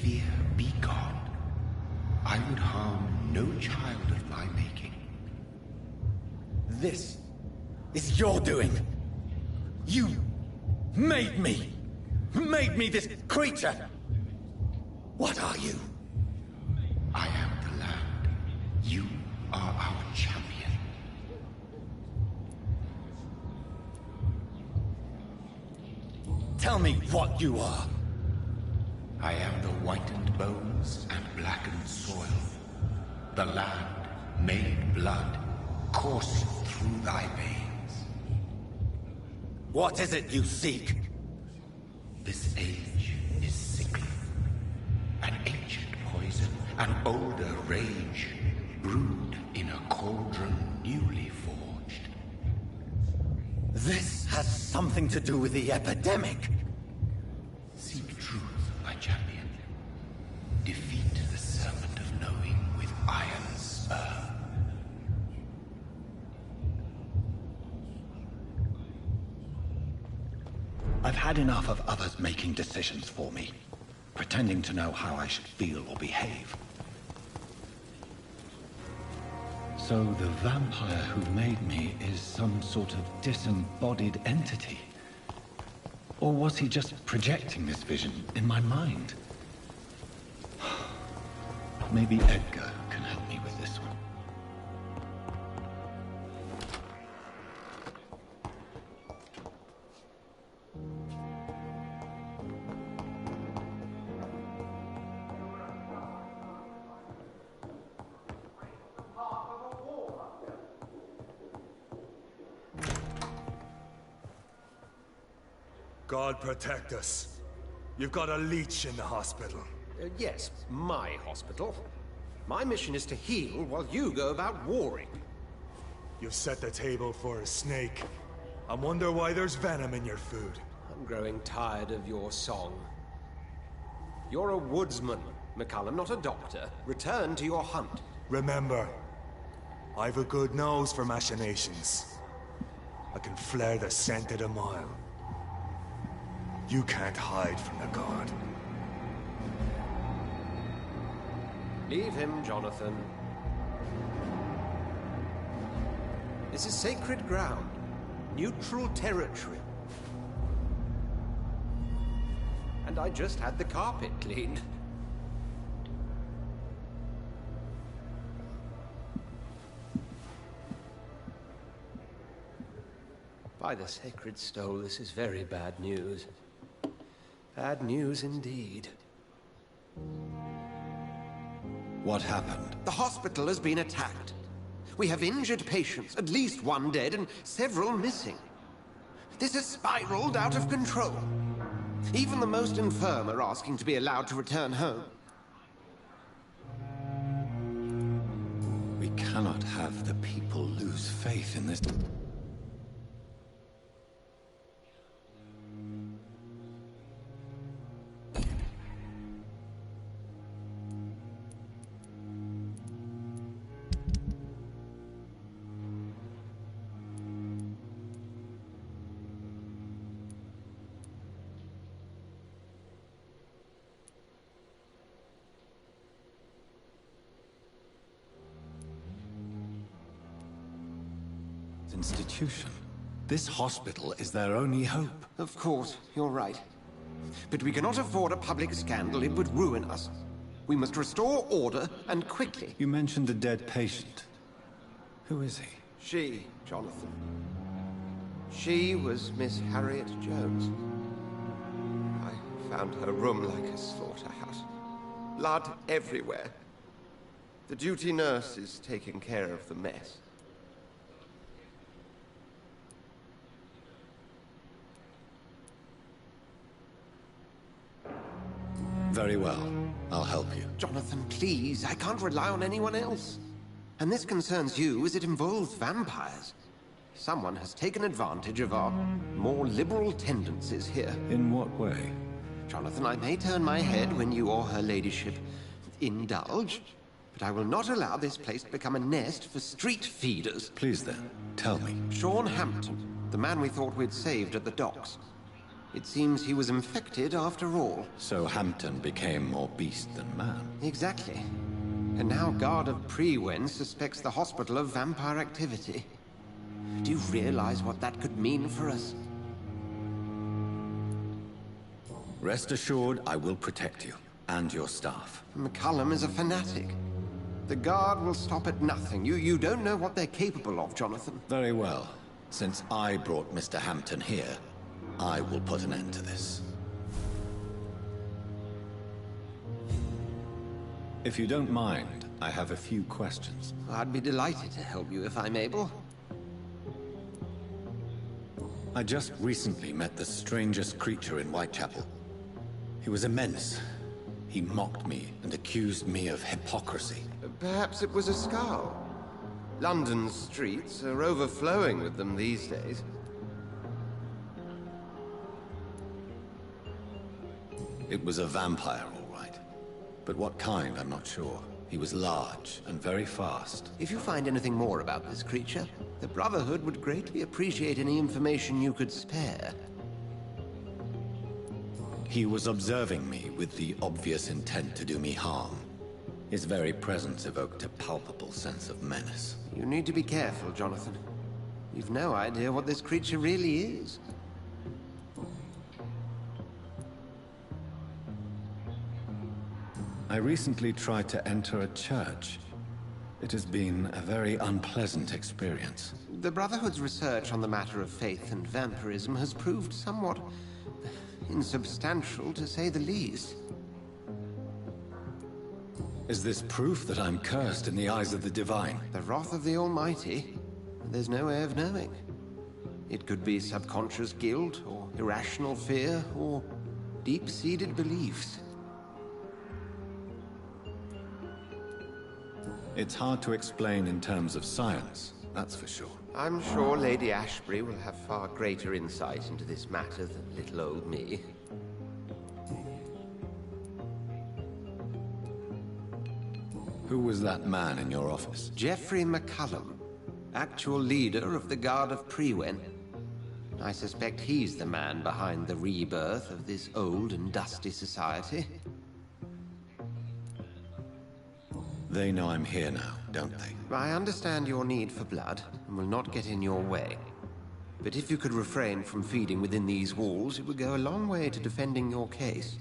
fear be gone. I would harm no child of my making. This is your doing. You made me. Made me this creature. What are you? I am the land. You are our champion. Tell me what you are. I am the whitened bones and blackened soil. The land made blood coursing through thy veins. What is it you seek? This age is sickly. An ancient poison, an older rage, brewed in a cauldron newly forged. This has something to do with the epidemic. Seek truth, my champion. Defeat the serpent of knowing with iron spur. I've had enough of others making decisions for me, pretending to know how I should feel or behave. So the vampire who made me is some sort of disembodied entity? Or was he just projecting this vision in my mind? Maybe Edgar can help me with this one. God protect us. You've got a leech in the hospital. Yes, my hospital. My mission is to heal while you go about warring. You've set the table for a snake. I wonder why there's venom in your food. I'm growing tired of your song. You're a woodsman, McCullum, not a doctor. Return to your hunt. Remember, I've a good nose for machinations. I can flare the scent at a mile. You can't hide from the god. Leave him, Jonathan. This is sacred ground. Neutral territory. And I just had the carpet cleaned. By the sacred stole, this is very bad news. Bad news indeed. What happened? The hospital has been attacked. We have injured patients, at least one dead and several missing. This has spiraled out of control. Even the most infirm are asking to be allowed to return home. We cannot have the people lose faith in this. Institution. This hospital is their only hope. Of course, you're right. But we cannot afford a public scandal. It would ruin us. We must restore order, and quickly. You mentioned a dead patient. Who is he? She, Jonathan. She was Miss Harriet Jones. I found her room like a slaughterhouse. Blood everywhere. The duty nurse is taking care of the mess. Very well. I'll help you. Jonathan, please. I can't rely on anyone else. And this concerns you as it involves vampires. Someone has taken advantage of our more liberal tendencies here. In what way? Jonathan, I may turn my head when you or her ladyship indulge, but I will not allow this place to become a nest for street feeders. Please then, tell me. Sean Hampton, the man we thought we'd saved at the docks. It seems he was infected after all. So Hampton became more beast than man. Exactly. And now Guard of Prewen suspects the hospital of vampire activity. Do you realize what that could mean for us? Rest assured, I will protect you and your staff. McCullum is a fanatic. The Guard will stop at nothing. You don't know what they're capable of, Jonathan. Very well. Since I brought Mr. Hampton here, I will put an end to this. If you don't mind, I have a few questions. I'd be delighted to help you if I'm able. I just recently met the strangest creature in Whitechapel. He was immense. He mocked me and accused me of hypocrisy. Perhaps it was a skull. London's streets are overflowing with them these days. It was a vampire, all right. But what kind, I'm not sure. He was large and very fast. If you find anything more about this creature, the Brotherhood would greatly appreciate any information you could spare. He was observing me with the obvious intent to do me harm. His very presence evoked a palpable sense of menace. You need to be careful, Jonathan. You've no idea what this creature really is. I recently tried to enter a church. It has been a very unpleasant experience. The Brotherhood's research on the matter of faith and vampirism has proved somewhat insubstantial, to say the least. Is this proof that I'm cursed in the eyes of the divine? The wrath of the Almighty? There's no way of knowing. It could be subconscious guilt, or irrational fear, or deep-seated beliefs. It's hard to explain in terms of science, that's for sure. I'm sure Lady Ashbury will have far greater insight into this matter than little old me. Who was that man in your office? Geoffrey McCullum, actual leader of the Guard of Prewen. I suspect he's the man behind the rebirth of this old and dusty society. They know I'm here now, don't they? I understand your need for blood, and will not get in your way. But if you could refrain from feeding within these walls, it would go a long way to defending your case.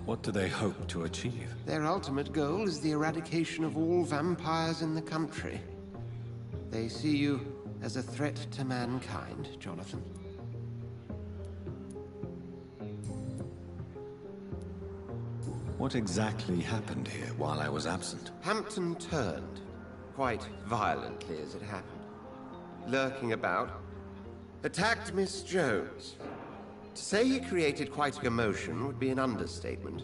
What do they hope to achieve? Their ultimate goal is the eradication of all vampires in the country. They see you as a threat to mankind, Jonathan. What exactly happened here while I was absent? Hampton turned, quite violently as it happened. Lurking about, attacked Miss Jones. To say he created quite a commotion would be an understatement.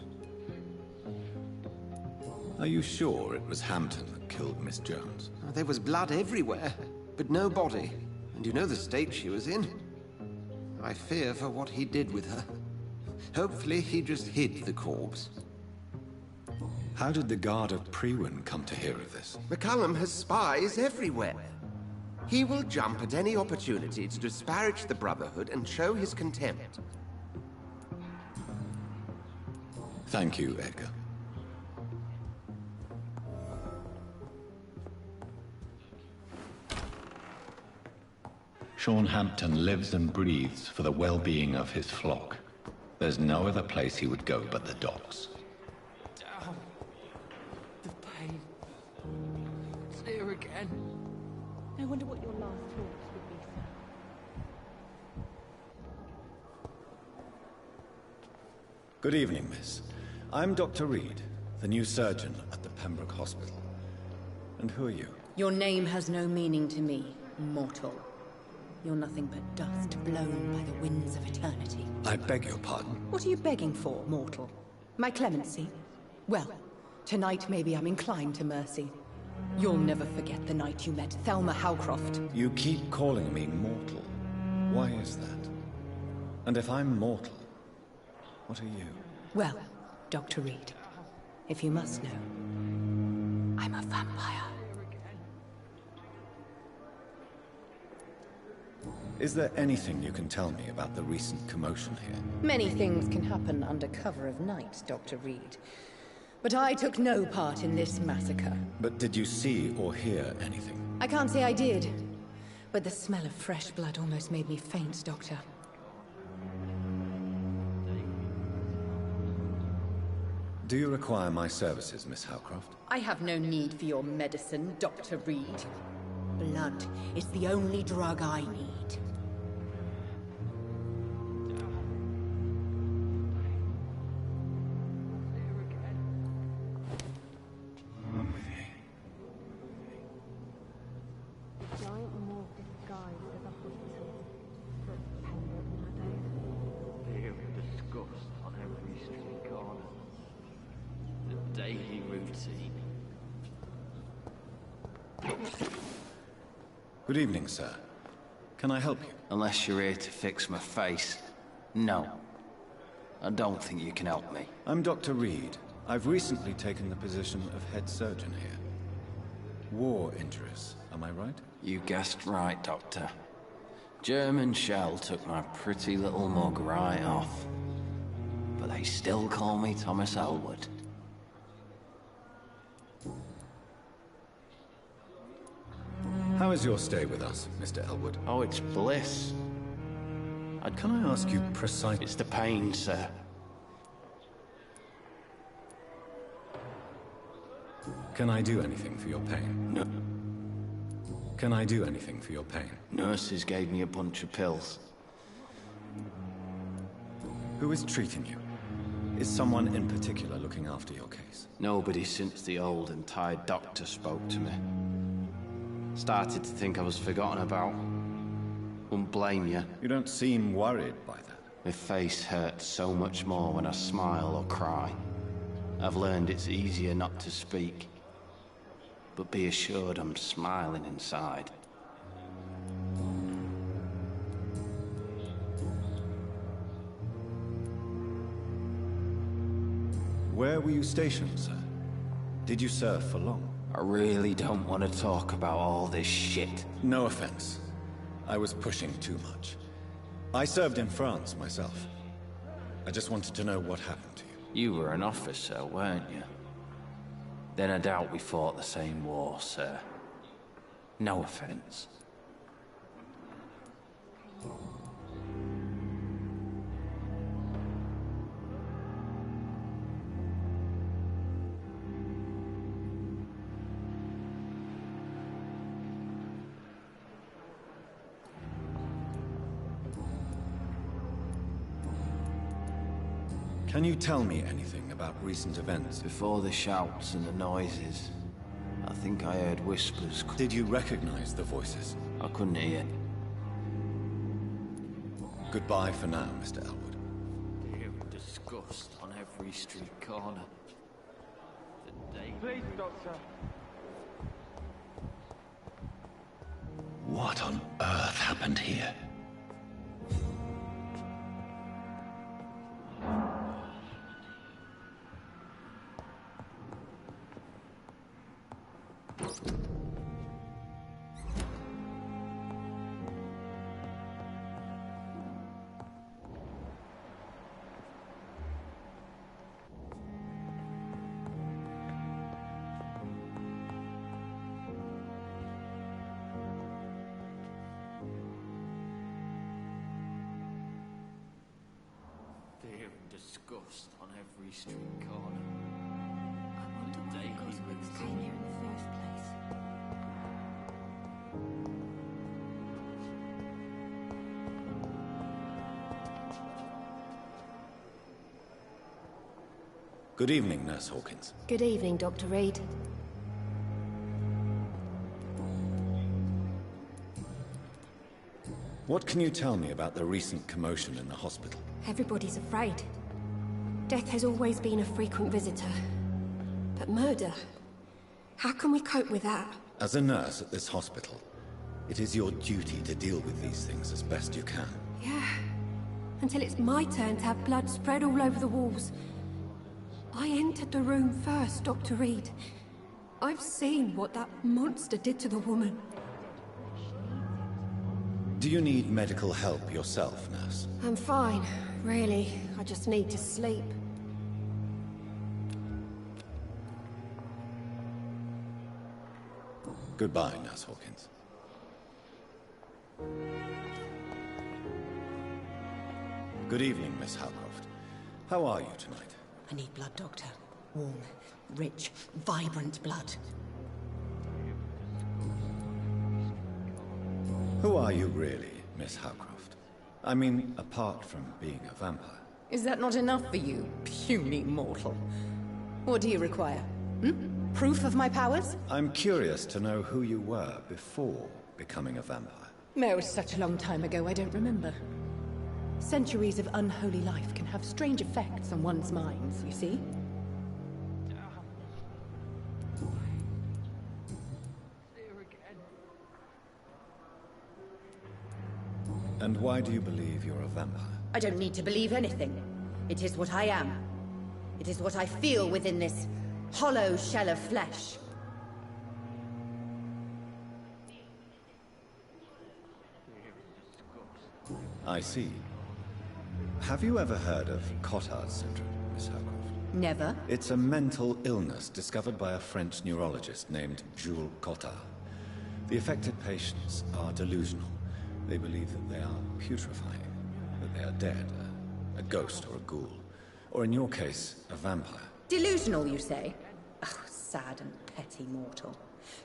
Are you sure it was Hampton that killed Miss Jones? There was blood everywhere, but no body. And you know the state she was in. I fear for what he did with her. Hopefully he just hid the corpse. How did the Guard of Prewen come to hear of this? McCullum has spies everywhere. He will jump at any opportunity to disparage the Brotherhood and show his contempt. Thank you, Edgar. Sean Hampton lives and breathes for the well-being of his flock. There's no other place he would go but the docks. Damn. The pain. It's here again. I wonder what your last thoughts would be, sir. Good evening, miss. I'm Dr. Reed, the new surgeon at the Pembroke Hospital. And who are you? Your name has no meaning to me, mortal. You're nothing but dust blown by the winds of eternity. I beg your pardon. What are you begging for, mortal? My clemency? Well, tonight maybe I'm inclined to mercy. You'll never forget the night you met Thelma Howcroft. You keep calling me mortal. Why is that? And if I'm mortal, what are you? Well, Dr. Reed, if you must know, I'm a vampire. Is there anything you can tell me about the recent commotion here? Many things can happen under cover of night, Dr. Reed. But I took no part in this massacre. But did you see or hear anything? I can't say I did. But the smell of fresh blood almost made me faint, Doctor. Do you require my services, Miss Howcroft? I have no need for your medicine, Dr. Reed. Blood is the only drug I need. Daily routine. Good evening, sir. Can I help you? Unless you're here to fix my face. No. I don't think you can help me. I'm Dr. Reed. I've recently taken the position of head surgeon here. War injuries, am I right? You guessed right, Doctor. German shell took my pretty little mug right off. But they still call me Thomas Elwood. How is your stay with us, Mr. Elwood? Oh, it's bliss. Can I ask you precisely? It's the pain, sir. Can I do anything for your pain? No. Can I do anything for your pain? Nurses gave me a bunch of pills. Who is treating you? Is someone in particular looking after your case? Nobody since the old and tired doctor spoke to me. Started to think I was forgotten about. Wouldn't blame you. You don't seem worried by that. My face hurts so much more when I smile or cry. I've learned it's easier not to speak. But be assured I'm smiling inside. Where were you stationed, sir? Did you serve for long? I really don't want to talk about all this shit. No offense. I was pushing too much. I served in France myself. I just wanted to know what happened to you. You were an officer, weren't you? Then I doubt we fought the same war, sir. No offense. Can you tell me anything about recent events? Before the shouts and the noises, I think I heard whispers. Did you recognize the voices? I couldn't hear. Goodbye for now, Mr. Elwood. Fear and disgust on every street corner. The day... Please, Doctor. What on earth happened here? Fear and disgust on every street corner. I wonder why the Goswicks came here in the first place. Good evening, Nurse Hawkins. Good evening, Dr. Reed. What can you tell me about the recent commotion in the hospital? Everybody's afraid. Death has always been a frequent visitor. But murder? How can we cope with that? As a nurse at this hospital, it is your duty to deal with these things as best you can. Yeah. Until it's my turn to have blood spread all over the walls. I entered the room first, Dr. Reed. I've seen what that monster did to the woman. Do you need medical help yourself, nurse? I'm fine, really. I just need to sleep. Goodbye, Nurse Hawkins. Good evening, Miss Howcroft. How are you tonight? I need blood, Doctor. Warm, rich, vibrant blood. Who are you really, Miss Howcroft? I mean, apart from being a vampire. Is that not enough for you, puny mortal? What do you require? Proof of my powers? I'm curious to know who you were before becoming a vampire. No, it was such a long time ago, I don't remember. Centuries of unholy life can have strange effects on one's minds, you see? And why do you believe you're a vampire? I don't need to believe anything. It is what I am. It is what I feel within this hollow shell of flesh. I see. Have you ever heard of Cotard's syndrome, Miss Howcroft? Never. It's a mental illness discovered by a French neurologist named Jules Cotard. The affected patients are delusional. They believe that they are putrefying, that they are dead, a ghost or a ghoul, or in your case, a vampire. Delusional, you say? Oh, sad and petty mortal.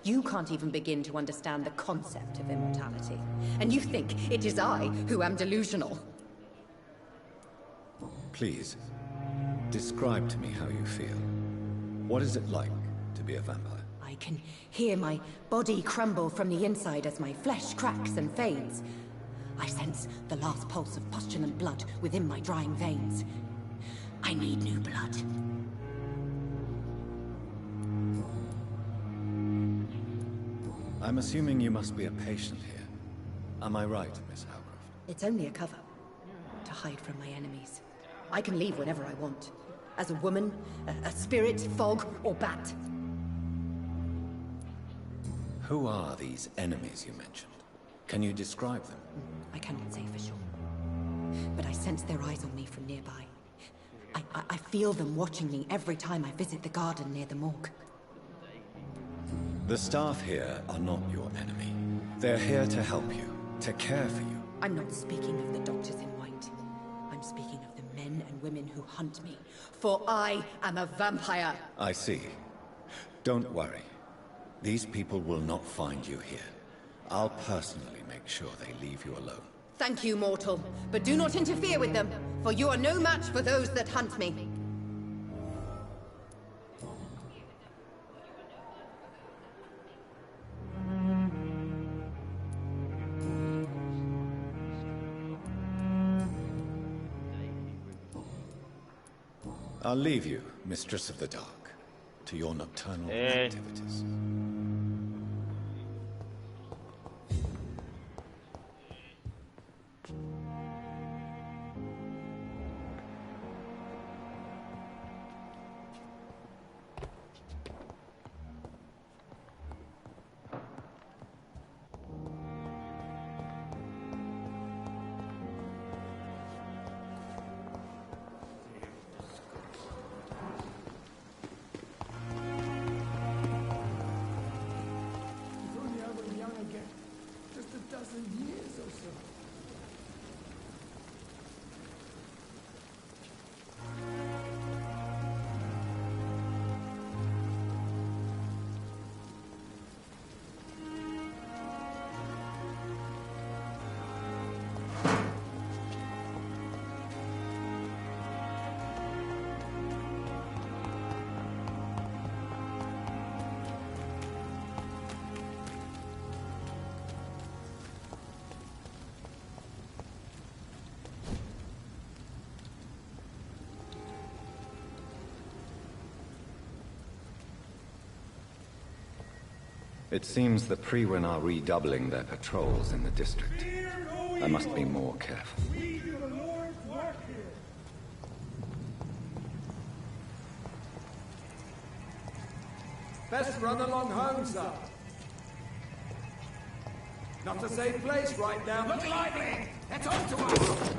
You can't even begin to understand the concept of immortality. And you think it is I who am delusional. Please, describe to me how you feel. What is it like to be a vampire? I can hear my body crumble from the inside as my flesh cracks and fades. I sense the last pulse of postulant blood within my drying veins. I need new blood. I'm assuming you must be a patient here. Am I right, Miss Howcroft? It's only a cover. To hide from my enemies. I can leave whenever I want. As a woman, a spirit, fog, or bat. Who are these enemies you mentioned? Can you describe them? I cannot say for sure. But I sense their eyes on me from nearby. I feel them watching me every time I visit the garden near the morgue. The staff here are not your enemy. They're here to help you, to care for you. I'm not speaking of the doctors in white. I'm speaking of the men and women who hunt me. For I am a vampire. I see. Don't worry. These people will not find you here. I'll personally make sure they leave you alone. Thank you, mortal. But do not interfere with them, for you are no match for those that hunt me. I'll leave you, Mistress of the Dark, to your nocturnal activities. It seems the Freewen are redoubling their patrols in the district. I must be more careful. Best run along home, sir. Not a safe place right now. Look lively! It's on to us!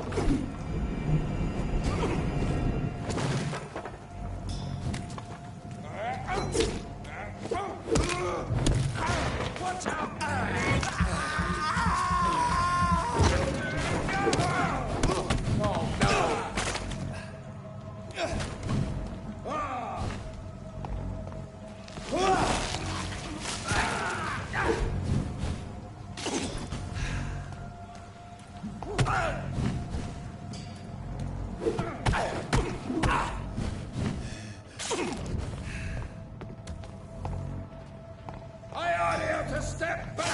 Watch out! Oh, no! I ought you to step back!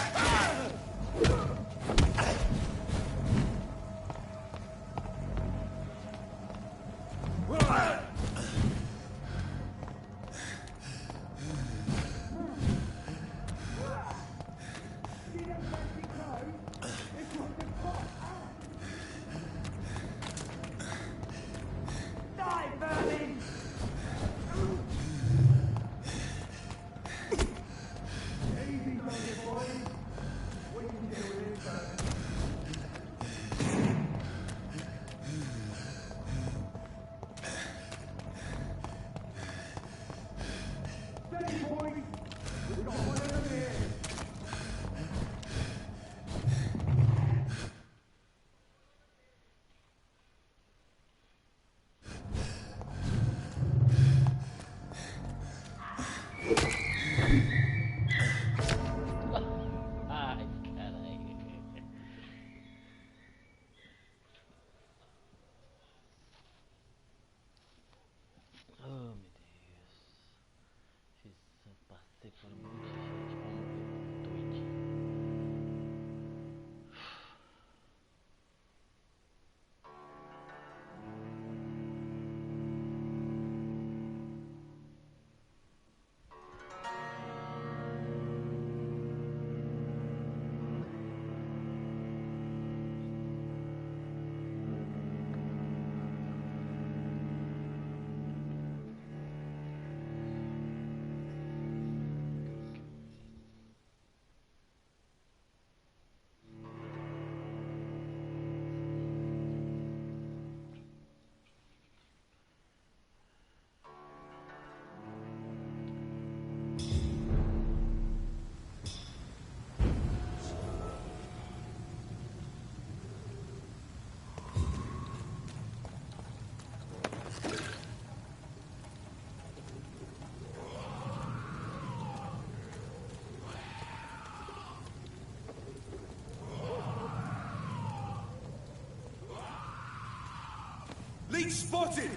Leech spotted!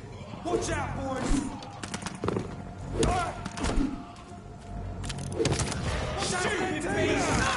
Watch out, boys! Stupid beast!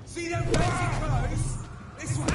See them fancy clothes? This will be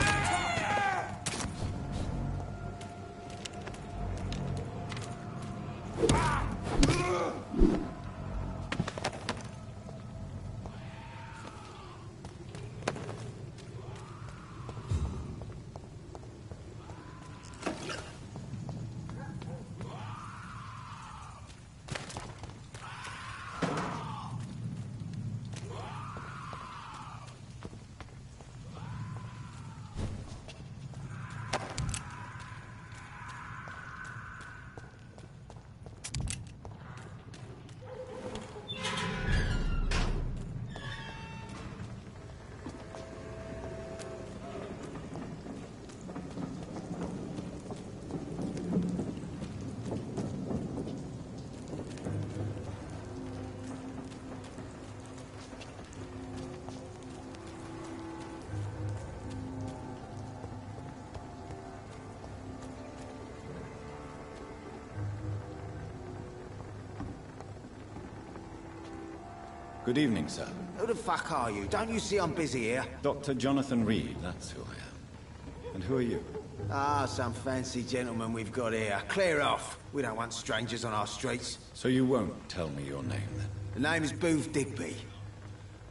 Good evening, sir. Who the fuck are you? Don't you see I'm busy here? Dr. Jonathan Reed, that's who I am. And who are you? Ah, some fancy gentleman we've got here. Clear off. We don't want strangers on our streets. So you won't tell me your name, then? The name is Booth Digby.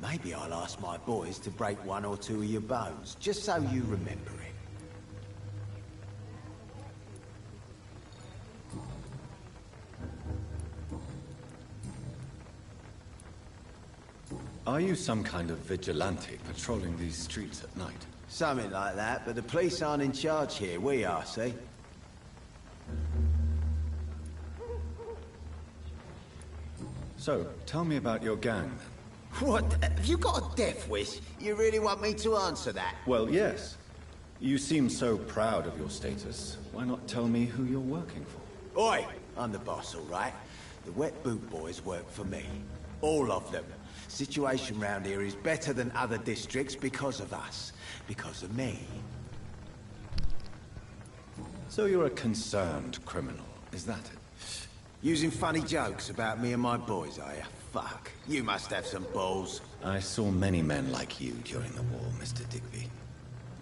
Maybe I'll ask my boys to break one or two of your bones, just so you remember it. Are you some kind of vigilante patrolling these streets at night? Something like that, but the police aren't in charge here. We are, see? So, tell me about your gang, then. What? Have you got a death wish? You really want me to answer that? Well, yes. You seem so proud of your status. Why not tell me who you're working for? Oi! I'm the boss, all right? The Wet Boot Boys work for me. All of them. Situation round here is better than other districts because of us. Because of me. So you're a concerned criminal, is that it? Using funny jokes about me and my boys, are you? Fuck. You must have some balls. I saw many men like you during the war, Mr. Digby.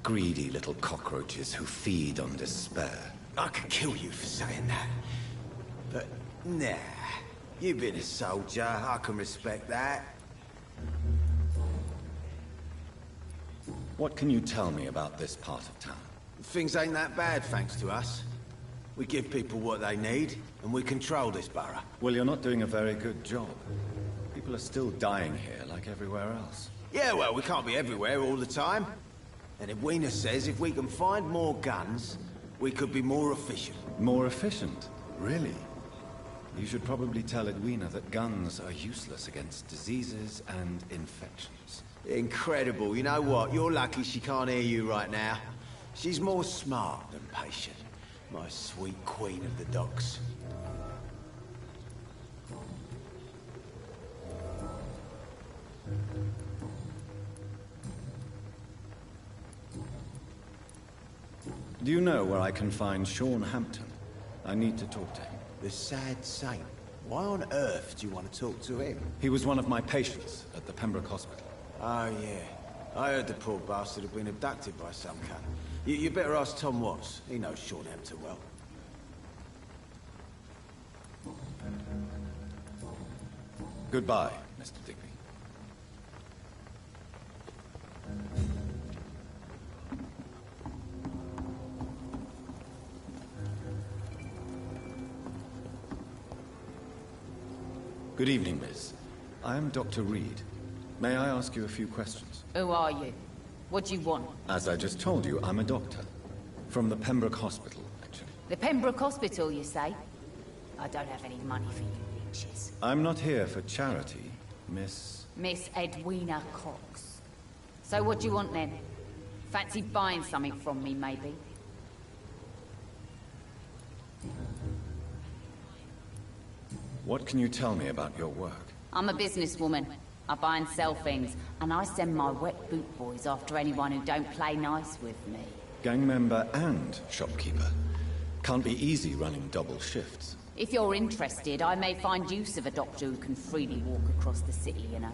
Greedy little cockroaches who feed on despair. I could kill you for saying that. But, nah. You've been a soldier. I can respect that. What can you tell me about this part of town? Things ain't that bad, thanks to us. We give people what they need, and we control this borough. Well, you're not doing a very good job. People are still dying here, like everywhere else. Yeah, well, we can't be everywhere all the time. And Edwina says if we can find more guns, we could be more efficient. More efficient? Really? You should probably tell Edwina that guns are useless against diseases and infections. Incredible. You know what? You're lucky she can't hear you right now. She's more smart than patient. My sweet queen of the docks. Do you know where I can find Sean Hampton? I need to talk to him. The sad saint. Why on earth do you want to talk to him? He was one of my patients at the Pembroke Hospital. Oh, yeah. I heard the poor bastard had been abducted by some cunt. You better ask Tom Watts. He knows Sean Hampton well. Goodbye, Mr. Digby. Good evening, miss. I am Dr. Reed. May I ask you a few questions? Who are you? What do you want? As I just told you, I'm a doctor. From the Pembroke Hospital, actually. The Pembroke Hospital, you say? I don't have any money for you bitches. I'm not here for charity, Miss... Miss Edwina Cox. So what do you want then? Fancy buying something from me, maybe? What can you tell me about your work? I'm a businesswoman. I buy and sell things, and I send my Wet Boot Boys after anyone who don't play nice with me. Gang member and shopkeeper. Can't be easy running double shifts. If you're interested, I may find use of a doctor who can freely walk across the city, you know.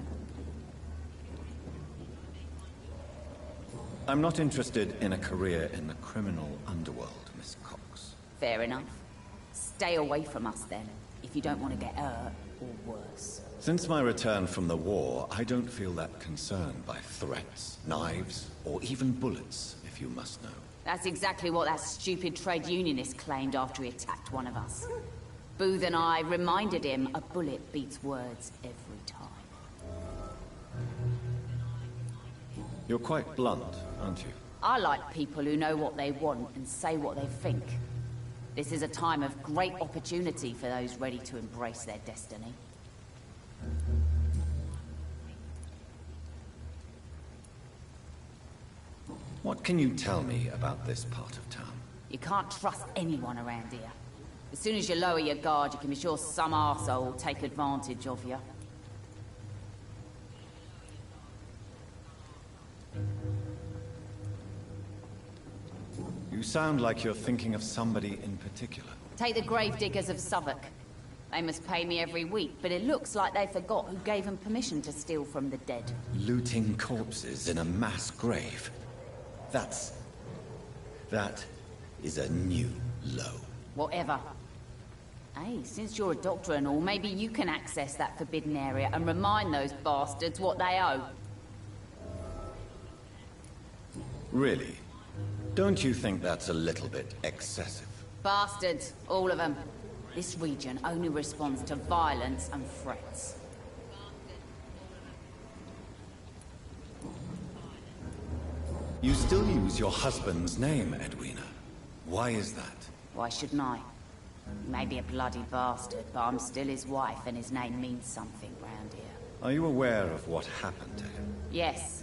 I'm not interested in a career in the criminal underworld, Miss Cox. Fair enough. Stay away from us then, if you don't want to get hurt, or worse. Since my return from the war, I don't feel that concerned by threats, knives, or even bullets, if you must know. That's exactly what that stupid trade unionist claimed after he attacked one of us. Booth and I reminded him a bullet beats words every time. You're quite blunt, aren't you? I like people who know what they want and say what they think. This is a time of great opportunity for those ready to embrace their destiny. What can you tell me about this part of town? You can't trust anyone around here. As soon as you lower your guard, you can be sure some arsehole will take advantage of you. You sound like you're thinking of somebody in particular. Take the gravediggers of Southwark. They must pay me every week, but it looks like they forgot who gave them permission to steal from the dead. Looting corpses in a mass grave. That is a new low. Whatever. Hey, since you're a doctor and all, maybe you can access that forbidden area and remind those bastards what they owe. Really? Don't you think that's a little bit excessive? Bastards, all of them. This region only responds to violence and threats. You still use your husband's name, Edwina. Why is that? Why shouldn't I? He may be a bloody bastard, but I'm still his wife and his name means something round here. Are you aware of what happened to him? Yes.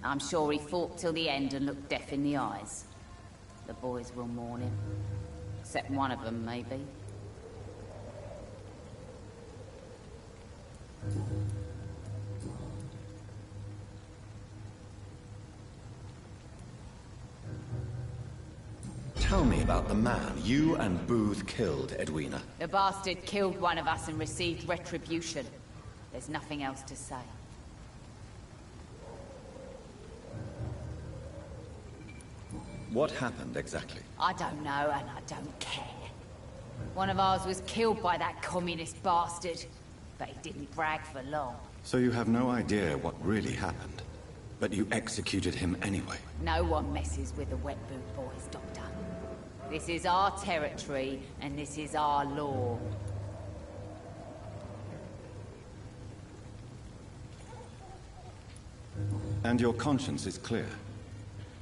I'm sure he fought till the end and looked death in the eyes. The boys will mourn him. Except one of them, maybe. Tell me about the man you and Booth killed, Edwina. The bastard killed one of us and received retribution. There's nothing else to say. What happened exactly? I don't know, and I don't care. One of ours was killed by that communist bastard, but he didn't brag for long. So you have no idea what really happened, but you executed him anyway. No one messes with the Wet Boot Boys, Doctor. This is our territory, and this is our law. And your conscience is clear.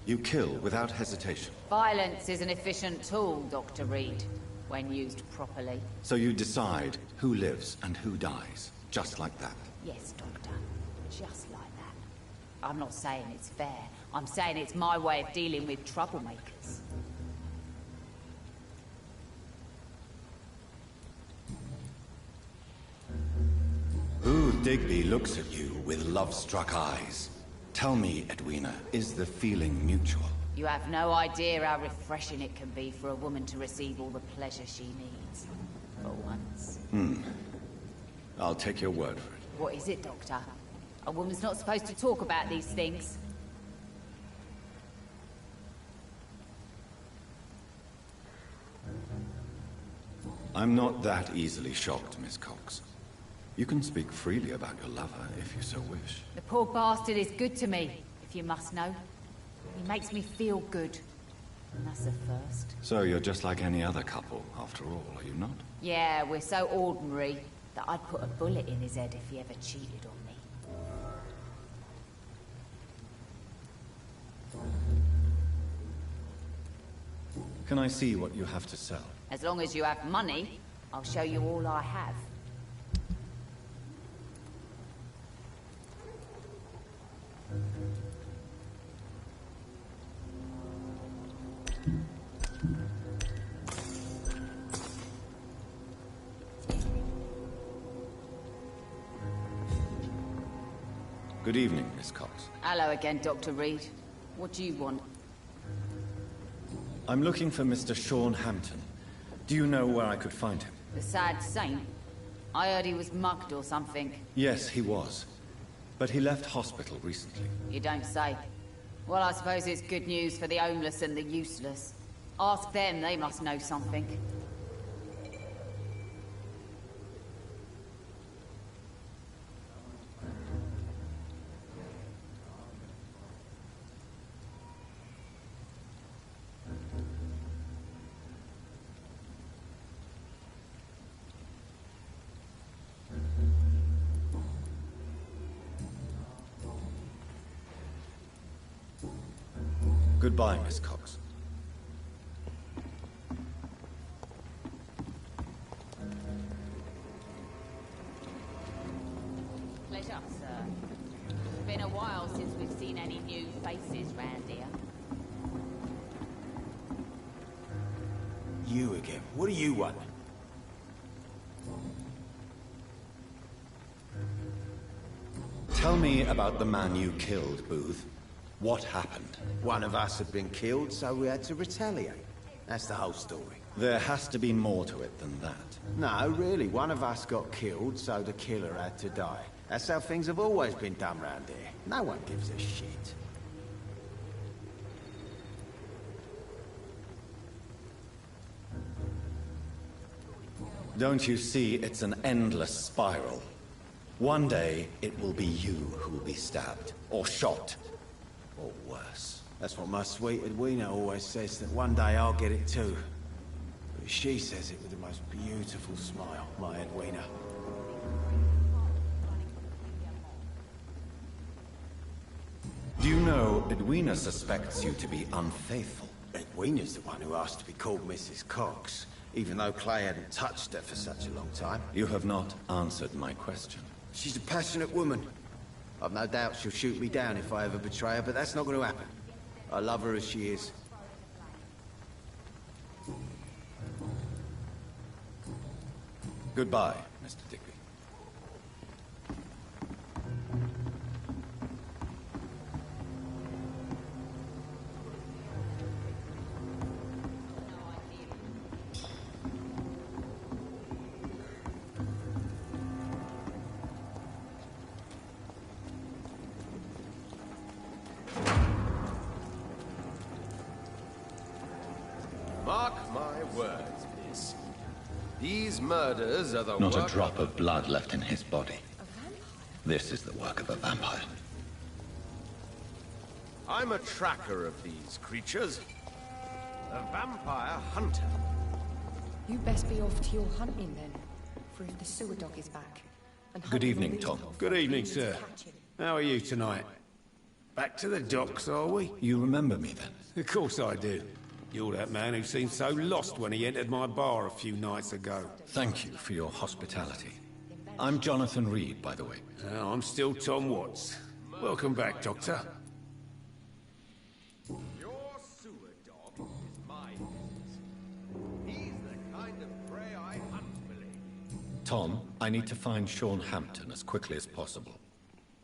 You kill without hesitation. Violence is an efficient tool, Dr. Reed, when used properly. So you decide who lives and who dies, just like that. Yes, Doctor. Just like that. I'm not saying it's fair. I'm saying it's my way of dealing with troublemakers. Booth Digby looks at you with love-struck eyes. Tell me, Edwina, is the feeling mutual? You have no idea how refreshing it can be for a woman to receive all the pleasure she needs. For once. I'll take your word for it. What is it, Doctor? A woman's not supposed to talk about these things. I'm not that easily shocked, Miss Cox. You can speak freely about your lover, if you so wish. The poor bastard is good to me, if you must know. He makes me feel good. And that's the first. So you're just like any other couple, after all, are you not? Yeah, we're so ordinary that I'd put a bullet in his head if he ever cheated on me. Can I see what you have to sell? As long as you have money, I'll show you all I have. Good evening, Miss Cox. Hello again, Dr. Reed. What do you want? I'm looking for Mr. Sean Hampton. Do you know where I could find him? The sad saint? I heard he was mugged or something. Yes, he was. But he left hospital recently. You don't say. Well, I suppose it's good news for the homeless and the useless. Ask them, they must know something. Goodbye, Miss Cox. Pleasure, sir. It's been a while since we've seen any new faces round here. You again. What do you want? Tell me about the man you killed, Booth. What happened? One of us had been killed, so we had to retaliate. That's the whole story. There has to be more to it than that. No, really, one of us got killed, so the killer had to die. That's how things have always been done round here. No one gives a shit. Don't you see it's an endless spiral? One day, it will be you who will be stabbed, or shot, or worse. That's what my sweet Edwina always says, that one day I'll get it too. But she says it with the most beautiful smile, my Edwina. Do you know Edwina suspects you to be unfaithful? Edwina's the one who asked to be called Mrs. Cox, even though Clay hadn't touched her for such a long time. You have not answered my question. She's a passionate woman. I've no doubt she'll shoot me down if I ever betray her, but that's not going to happen. I love her as she is. Goodbye, Mr. Digby. Mark my words, miss. These murders are the Not a work drop of blood left in his body. This is the work of a vampire. I'm a tracker of these creatures. A vampire hunter. You best be off to your hunting then, for if the sewer dog is back. And Good evening, Tom. Good evening, sir. How are you tonight? Back to the docks, are we? You remember me then? Of course I do. You're that man who seemed so lost when he entered my bar a few nights ago. Thank you for your hospitality. I'm Jonathan Reed, by the way. I'm still Tom Watts. Welcome back, Doctor. Your sewer dog is my business. He's the kind of prey I hunt, believe. Tom, I need to find Sean Hampton as quickly as possible.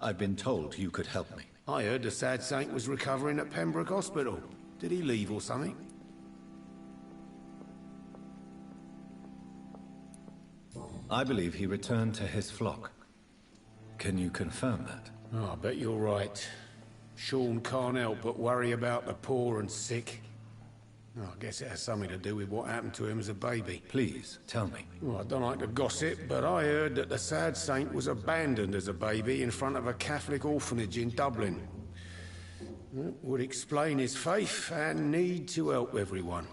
I've been told you could help me. I heard the sad saint was recovering at Pembroke Hospital. Did he leave or something? I believe he returned to his flock. Can you confirm that? Oh, I bet you're right. Sean can't help but worry about the poor and sick. Oh, I guess it has something to do with what happened to him as a baby. Please, tell me. Well, I don't like to gossip, but I heard that the sad saint was abandoned as a baby in front of a Catholic orphanage in Dublin. That would explain his faith and need to help everyone.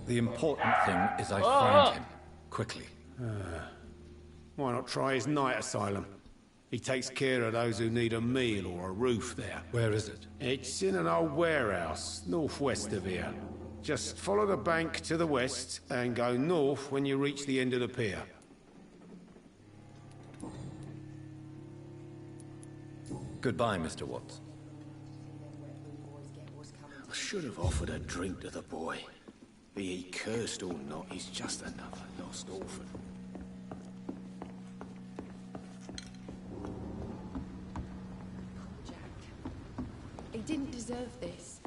The important thing is I find him. Quickly. Why not try his night asylum? He takes care of those who need a meal or a roof there. Where is it? It's in an old warehouse, northwest of here. Just follow the bank to the west and go north when you reach the end of the pier. Goodbye, Mr. Watts. I should have offered a drink to the boy. Be he cursed or not, he's just another lost orphan. He didn't deserve this.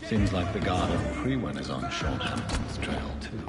Seems like the guard of Prewen is on Sean Hampton's trail, too.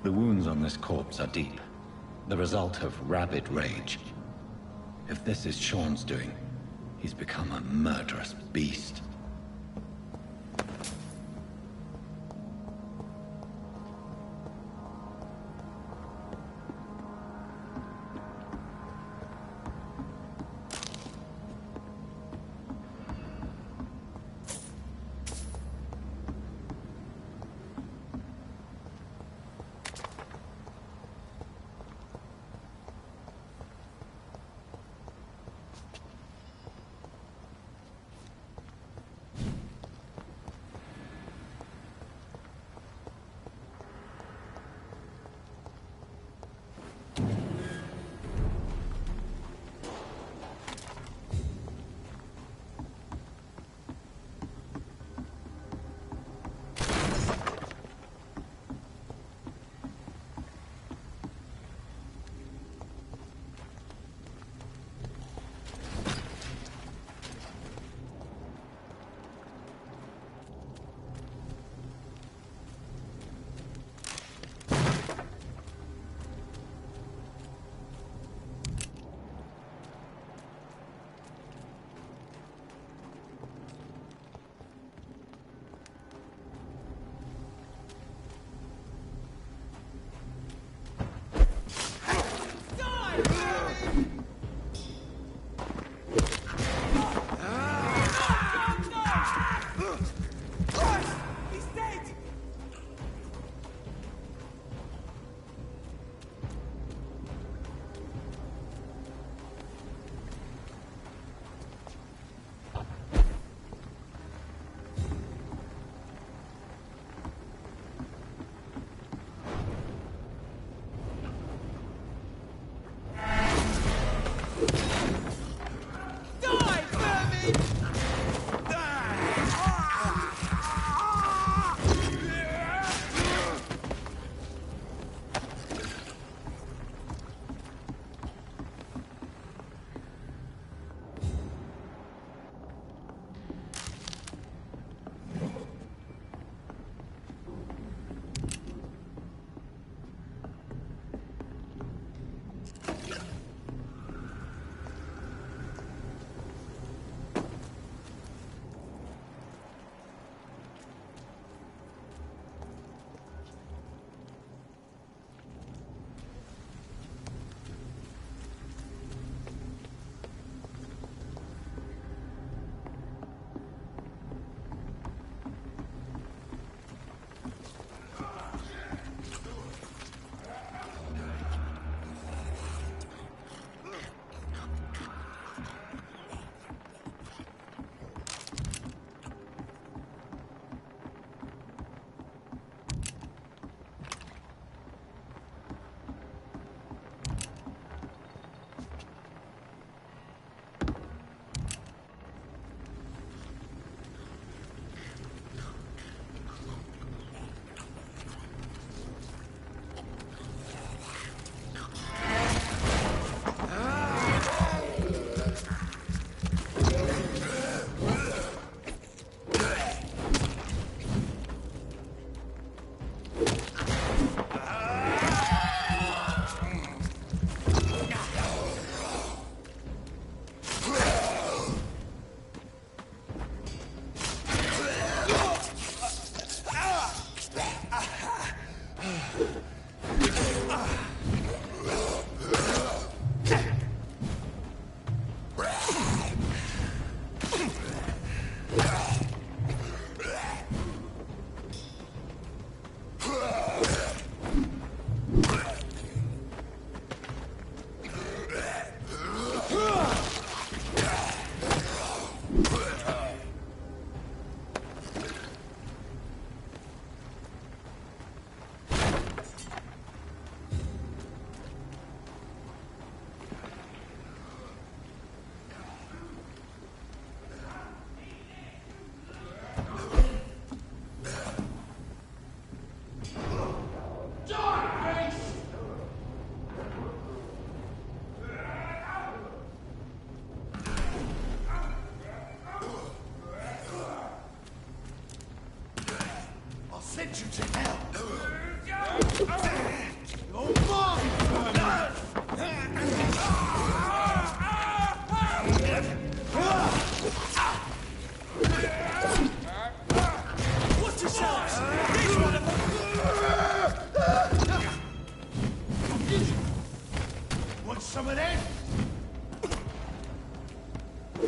The wounds on this corpse are deep, the result of rabid rage. If this is Sean's doing, he's become a murderous beast.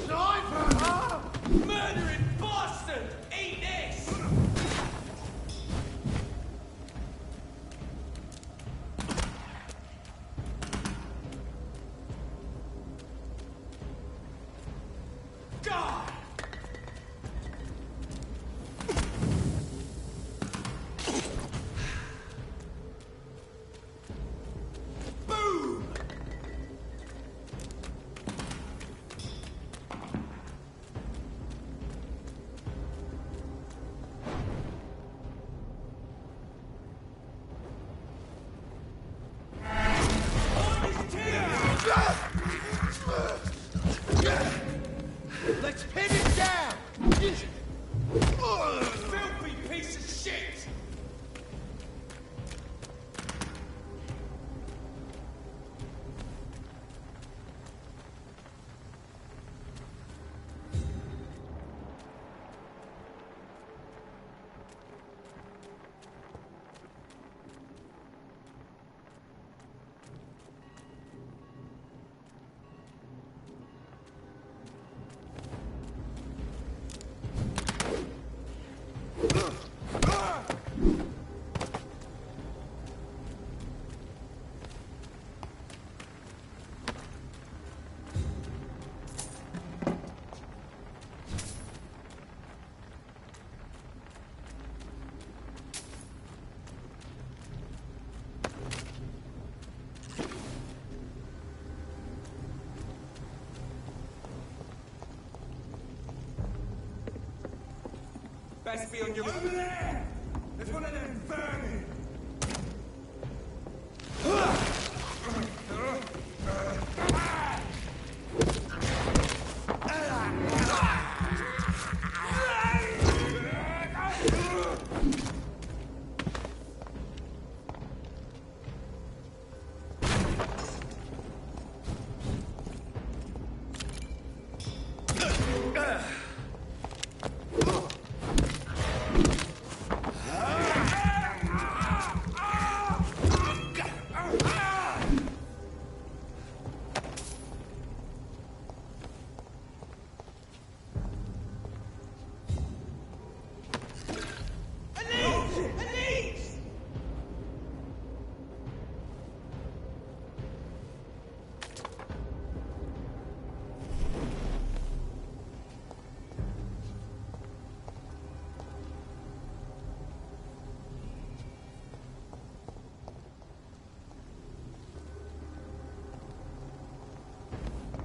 Sniper! Murdering bastard! Eat this! God! Boom! Let's pin it down! Filthy piece of shit! Best be on your... Over there! There's one of them vermin!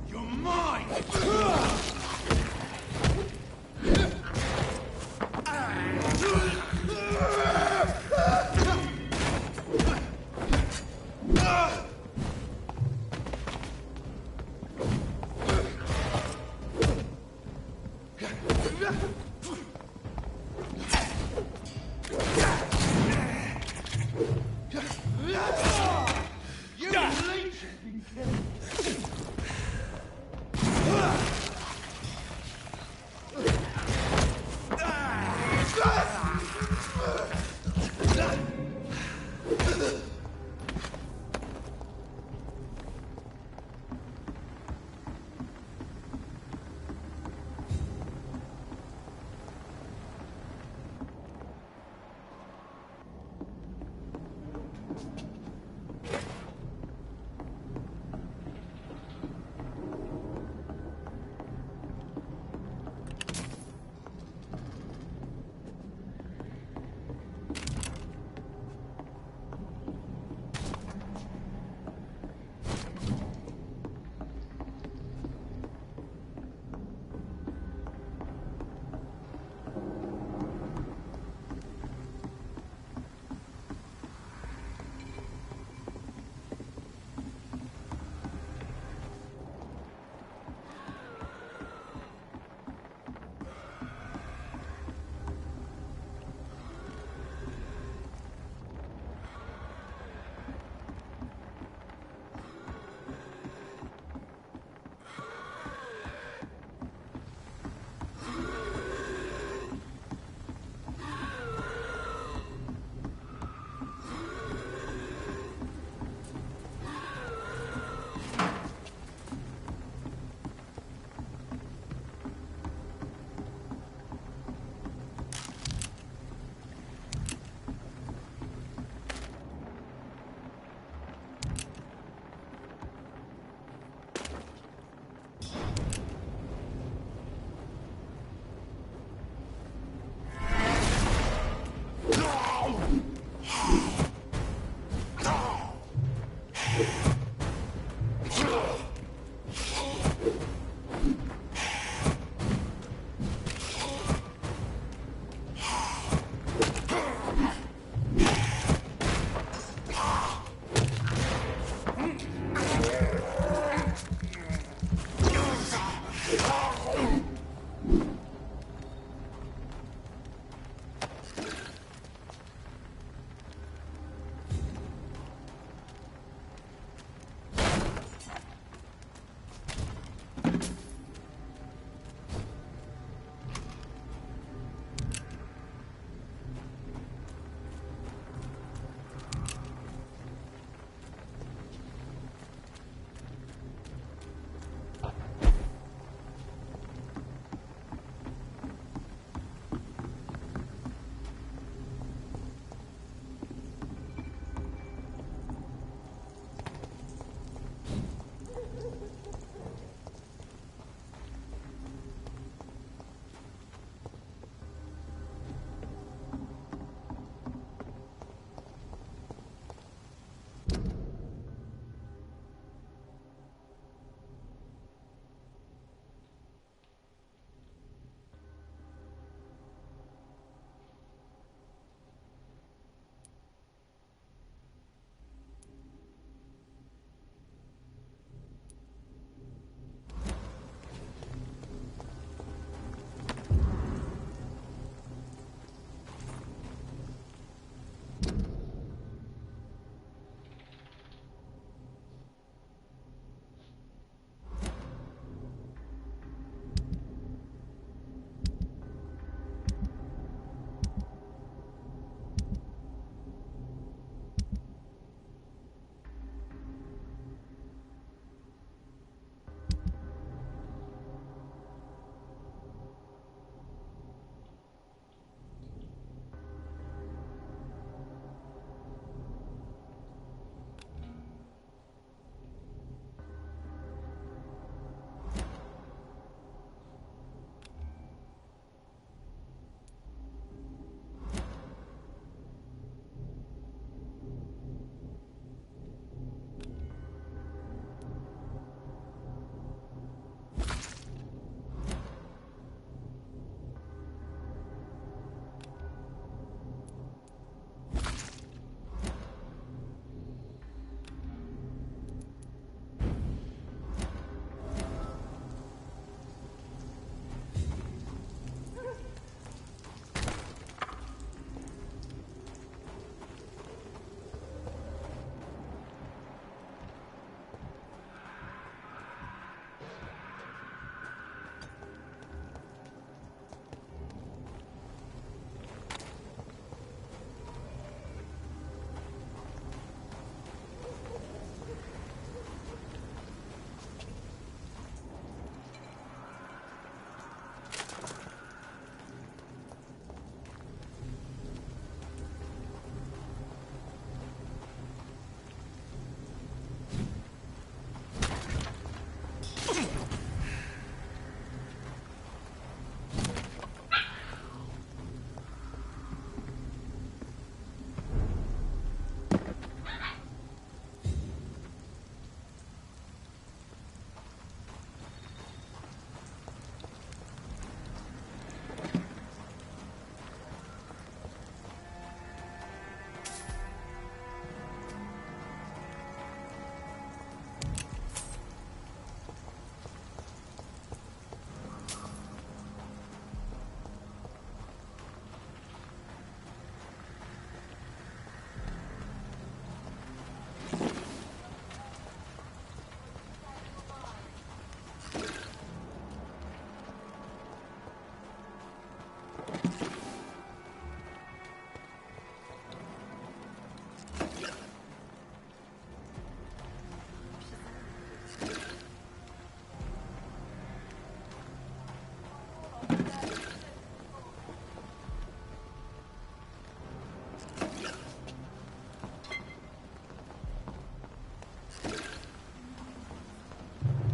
You're mine! You leech!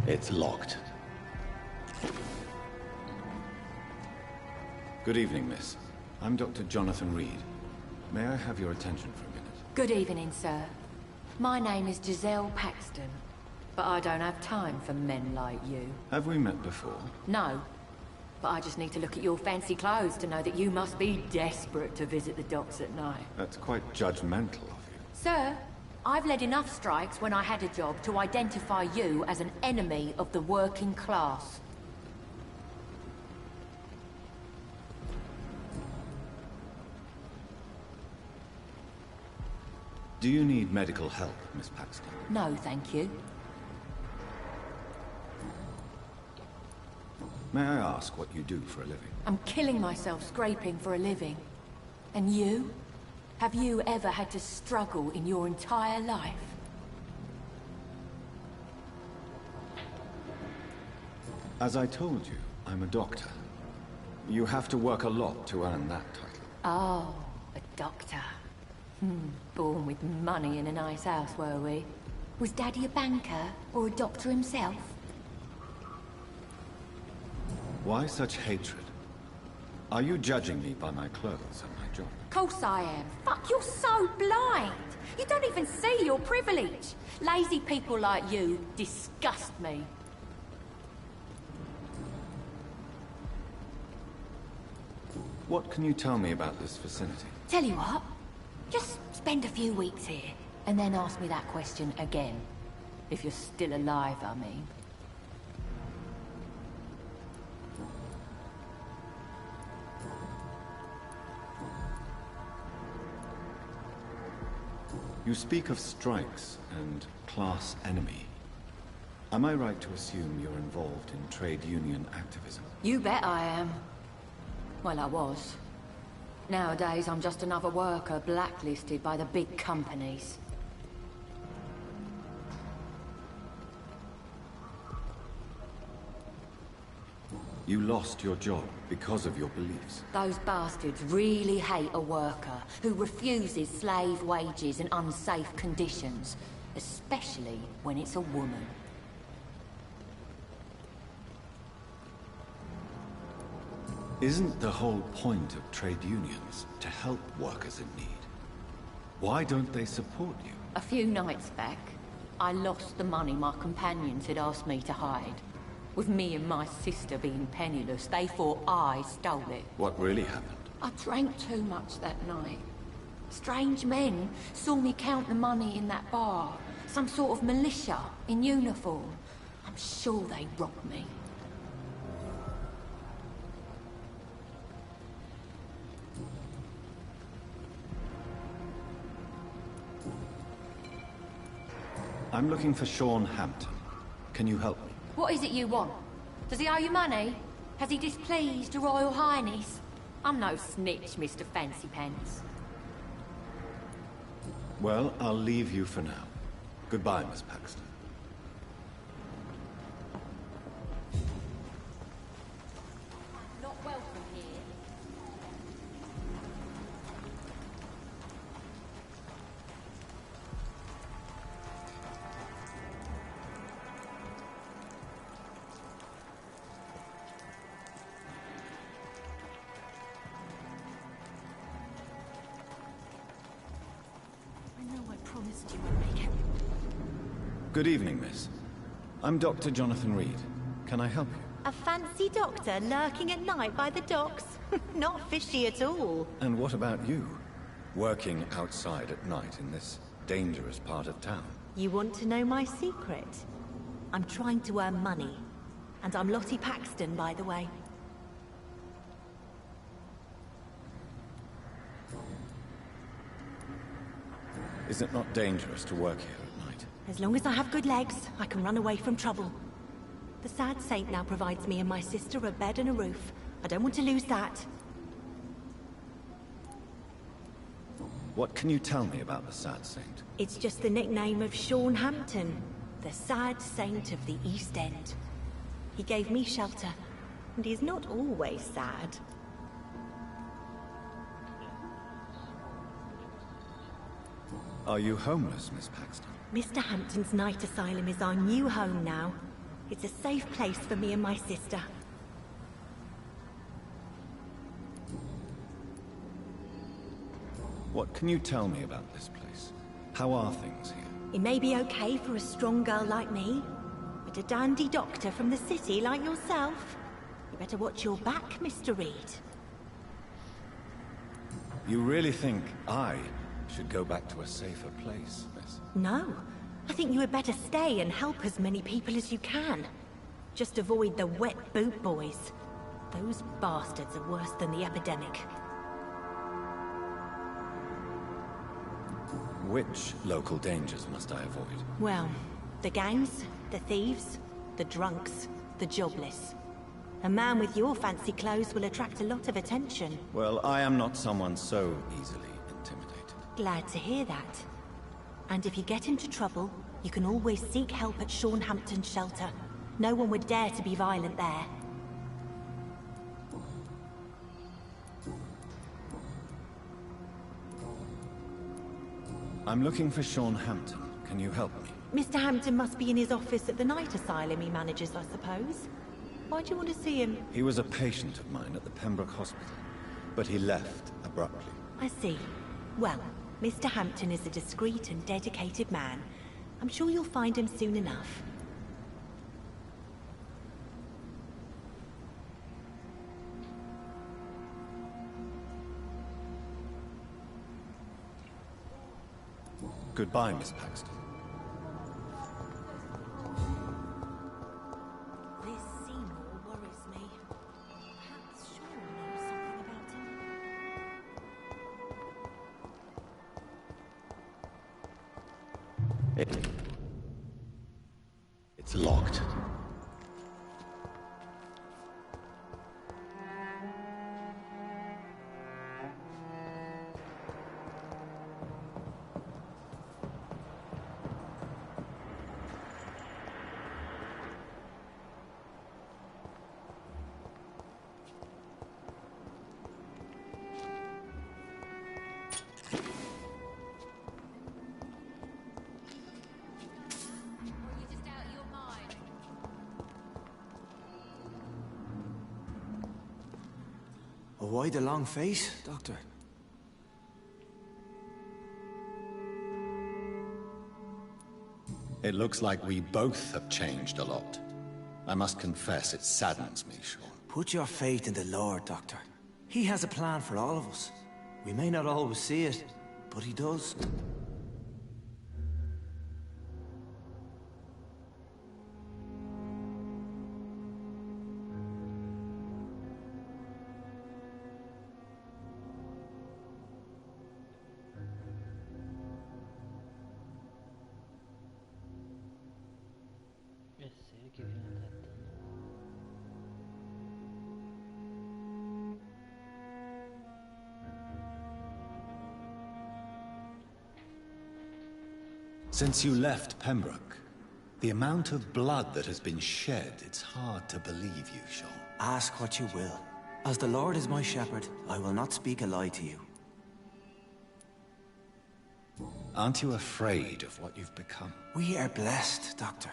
It's locked. Good evening, miss. I'm Dr. Jonathan Reed. May I have your attention for a minute? Good evening, sir. My name is Giselle Paxton, but I don't have time for men like you. Have we met before? No, but I just need to look at your fancy clothes to know that you must be desperate to visit the docks at night. That's quite judgmental of you. Sir, I've led enough strikes when I had a job to identify you as an enemy of the working class. Do you need medical help, Miss Paxton? No, thank you. May I ask what you do for a living? I'm killing myself scraping for a living. And you? Have you ever had to struggle in your entire life? As I told you, I'm a doctor. You have to work a lot to earn that title. Oh, a doctor. Born with money in a nice house, were we? Was Daddy a banker, or a doctor himself? Why such hatred? Are you judging me by my clothes and my job? Of course I am. Fuck, you're so blind! You don't even see your privilege! Lazy people like you disgust me. What can you tell me about this vicinity? Tell you what, just spend a few weeks here, and then ask me that question again. If you're still alive, I mean. You speak of strikes and class enemy. Am I right to assume you're involved in trade union activism? You bet I am. Well, I was. Nowadays, I'm just another worker blacklisted by the big companies. You lost your job because of your beliefs. Those bastards really hate a worker who refuses slave wages and unsafe conditions, especially when it's a woman. Isn't the whole point of trade unions to help workers in need? Why don't they support you? A few nights back, I lost the money my companions had asked me to hide. With me and my sister being penniless, they thought I stole it. What really happened? I drank too much that night. Strange men saw me count the money in that bar. Some sort of militia in uniform. I'm sure they robbed me. I'm looking for Sean Hampton. Can you help me? What is it you want? Does he owe you money? Has he displeased your Royal Highness? I'm no snitch, Mr. Fancy Pants. Well, I'll leave you for now. Goodbye, Miss Paxton. Not welcome here. Promised you would make it. Good evening, miss. I'm Dr. Jonathan Reed. Can I help you? A fancy doctor lurking at night by the docks? Not fishy at all. And what about you? Working outside at night in this dangerous part of town? You want to know my secret? I'm trying to earn money. And I'm Lottie Paxton, by the way. Is it not dangerous to work here at night? As long as I have good legs, I can run away from trouble. The Sad Saint now provides me and my sister a bed and a roof. I don't want to lose that. What can you tell me about the Sad Saint? It's just the nickname of Sean Hampton, the Sad Saint of the East End. He gave me shelter, and he's not always sad. Are you homeless, Miss Paxton? Mr. Hampton's night asylum is our new home now. It's a safe place for me and my sister. What can you tell me about this place? How are things here? It may be okay for a strong girl like me, but a dandy doctor from the city like yourself, you better watch your back, Mr. Reed. You really think I should go back to a safer place, miss? No. I think you had better stay and help as many people as you can. Just avoid the wet boot boys. Those bastards are worse than the epidemic. Which local dangers must I avoid? Well, the gangs, the thieves, the drunks, the jobless. A man with your fancy clothes will attract a lot of attention. Well, I am not someone so easily intimidated. Glad to hear that. And if you get into trouble, you can always seek help at Hampton's shelter. No one would dare to be violent there. I'm looking for Hampton. Can you help me? Mr. Hampton must be in his office at the night asylum he manages, I suppose. Why do you want to see him? He was a patient of mine at the Pembroke Hospital, but he left abruptly. I see. Well, Mr. Hampton is a discreet and dedicated man. I'm sure you'll find him soon enough. Goodbye, Miss Paxton. This Seymour worries me. Perhaps Sean knows something about him. It's locked. Why the long face, Doctor? It looks like we both have changed a lot. I must confess, it saddens me, Sean. Put your faith in the Lord, Doctor. He has a plan for all of us. We may not always see it, but he does. Since you left Pembroke, the amount of blood that has been shed, it's hard to believe you, Sean. Ask what you will. As the Lord is my shepherd, I will not speak a lie to you. Aren't you afraid of what you've become? We are blessed, Doctor.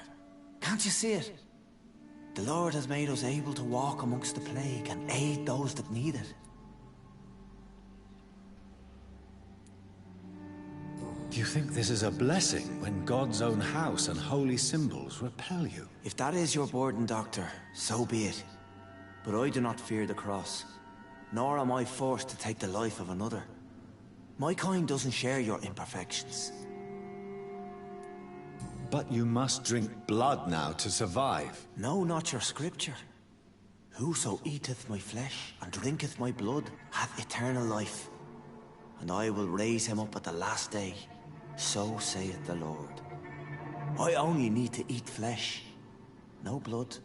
Can't you see it? The Lord has made us able to walk amongst the plague and aid those that need it. Do you think this is a blessing when God's own house and holy symbols repel you? If that is your burden, Doctor, so be it. But I do not fear the cross, nor am I forced to take the life of another. My kind doesn't share your imperfections. But you must drink blood now to survive. No, not your scripture. Whoso eateth my flesh and drinketh my blood hath eternal life, and I will raise him up at the last day. So saith the Lord. I only need to eat flesh, no blood.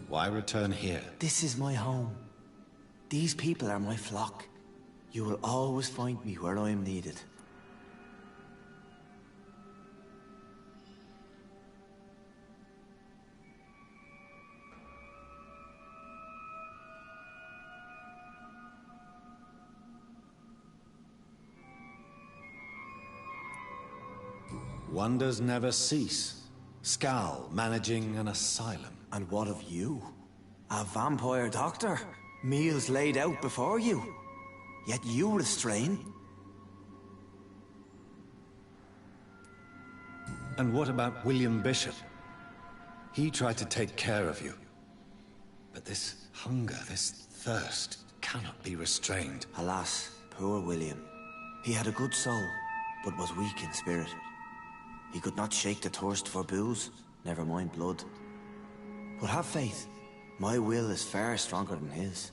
Why return here? This is my home. These people are my flock. You will always find me where I am needed. Wonders never cease. Scal managing an asylum. And what of you? A vampire doctor? Meals laid out before you. Yet you restrain? And what about William Bishop? He tried to take care of you. But this hunger, this thirst, cannot be restrained. Alas, poor William. He had a good soul, but was weak in spirit. He could not shake the thirst for booze, never mind blood. But have faith. My will is far stronger than his.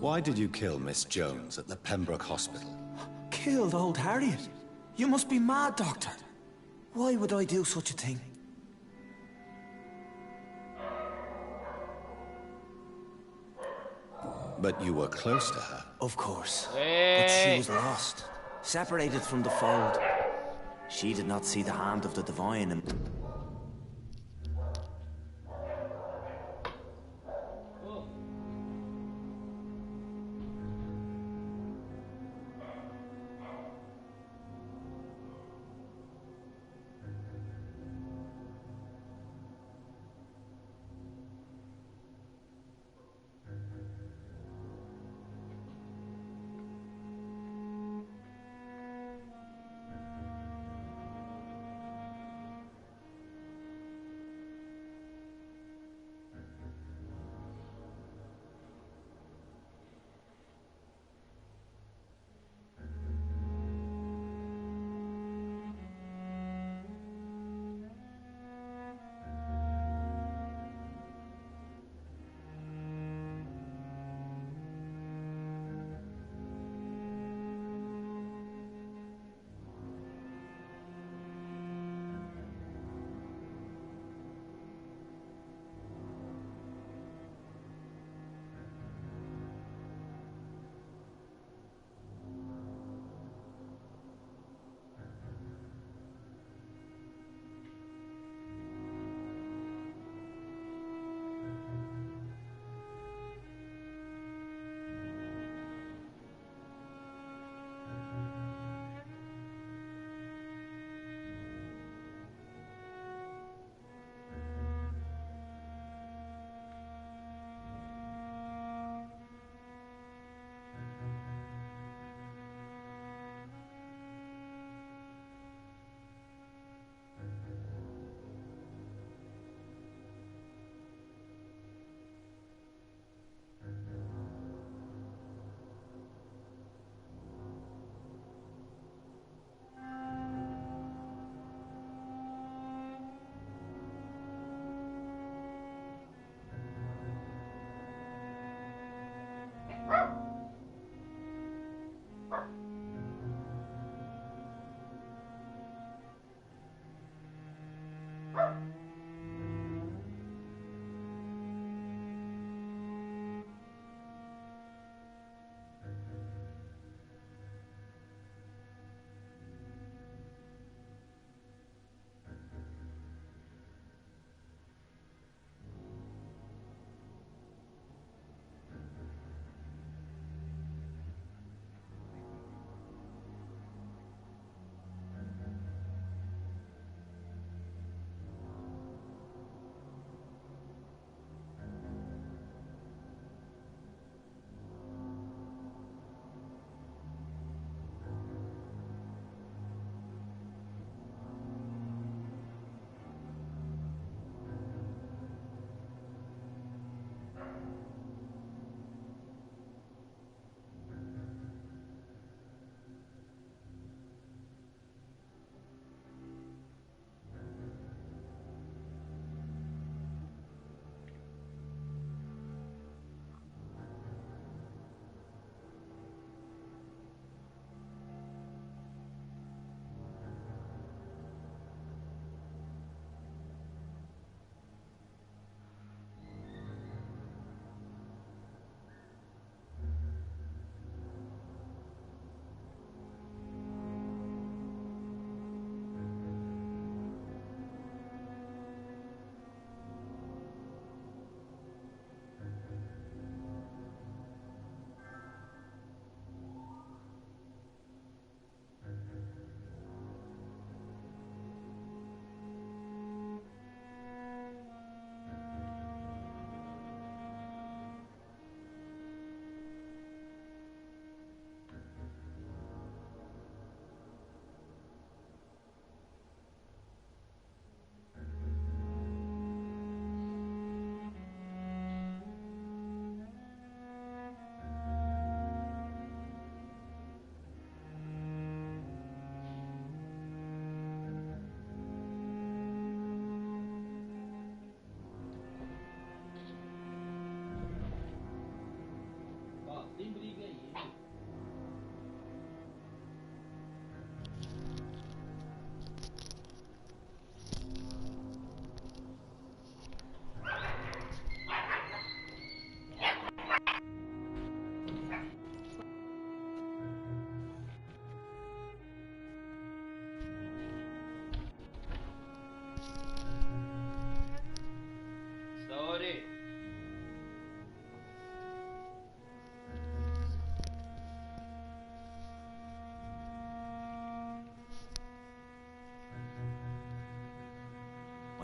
Why did you kill Miss Jones at the Pembroke Hospital? Killed old Harriet? You must be mad, Doctor. Why would I do such a thing? But you were close to her. Of course. But she was lost. Separated from the fold. She did not see the hand of the divine and...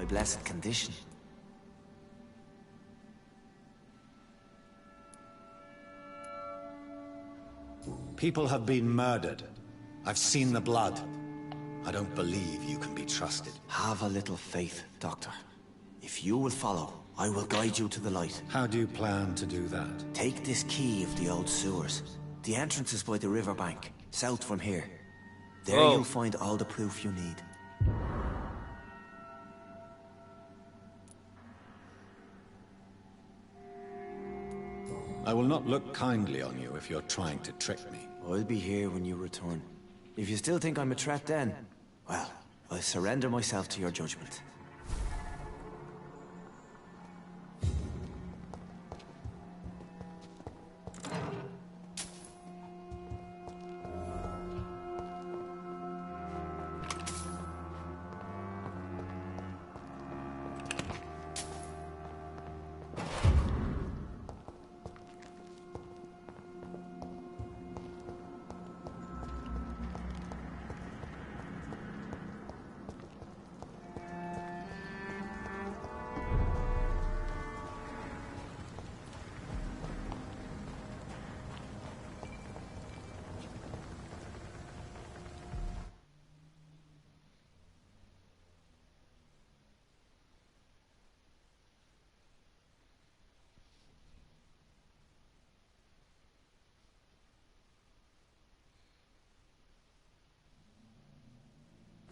my blessed condition. People have been murdered. I've seen the blood. I don't believe you can be trusted. Have a little faith, Doctor. If you will follow, I will guide you to the light. How do you plan to do that? Take this key of the old sewers. The entrance is by the riverbank, south from here. There you'll find all the proof you need. I will not look kindly on you if you're trying to trick me. I'll be here when you return. If you still think I'm a threat then, well, I'll surrender myself to your judgment.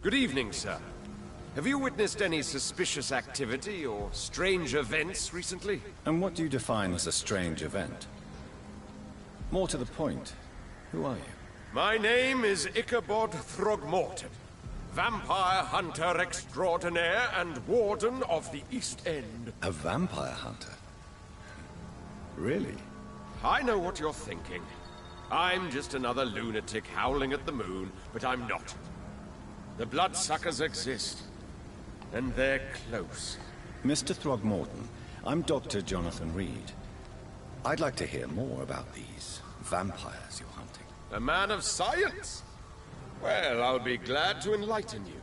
Good evening, sir. Have you witnessed any suspicious activity or strange events recently? And what do you define as a strange event? More to the point, who are you? My name is Ichabod Throgmorton, vampire hunter extraordinaire and warden of the East End. A vampire hunter? Really? I know what you're thinking. I'm just another lunatic howling at the moon, but I'm not. The bloodsuckers exist, and they're close. Mr. Throgmorton, I'm Dr. Jonathan Reed. I'd like to hear more about these vampires you're hunting. A man of science? Well, I'll be glad to enlighten you.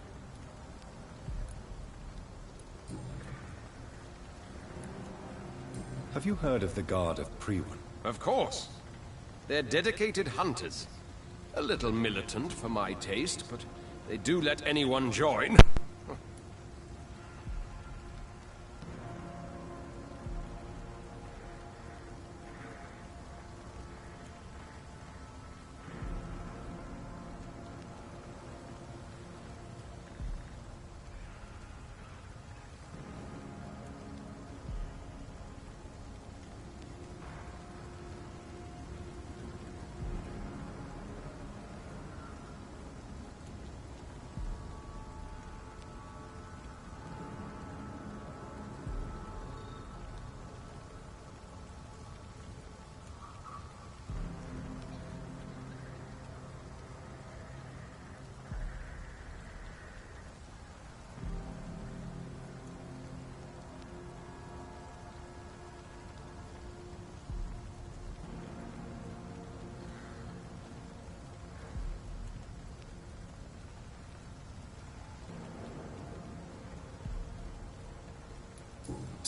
Have you heard of the Guard of Priwen? Of course. They're dedicated hunters. A little militant for my taste, but they do let anyone join.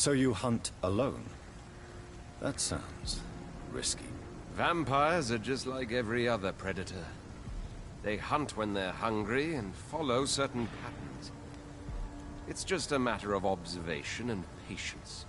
So you hunt alone? That sounds risky. Vampires are just like every other predator. They hunt when they're hungry and follow certain patterns. It's just a matter of observation and patience.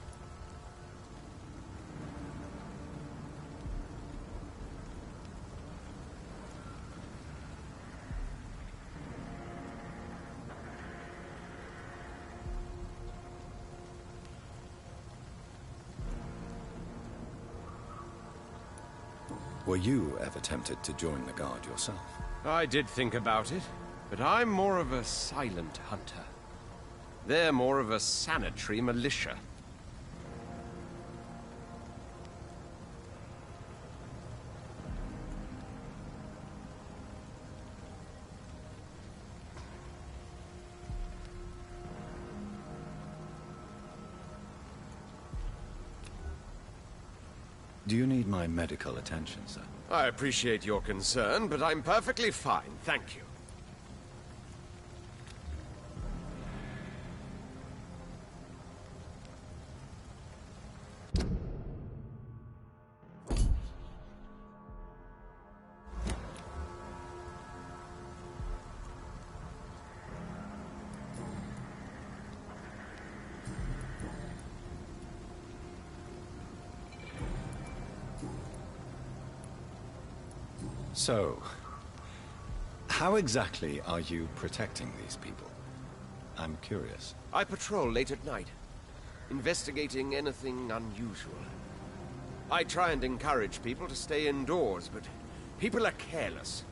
Were you ever tempted to join the Guard yourself? I did think about it, but I'm more of a silent hunter. They're more of a sanitary militia. Do you need my medical attention, sir? I appreciate your concern, but I'm perfectly fine, thank you. So, how exactly are you protecting these people? I'm curious. I patrol late at night, investigating anything unusual. I try and encourage people to stay indoors, but people are careless.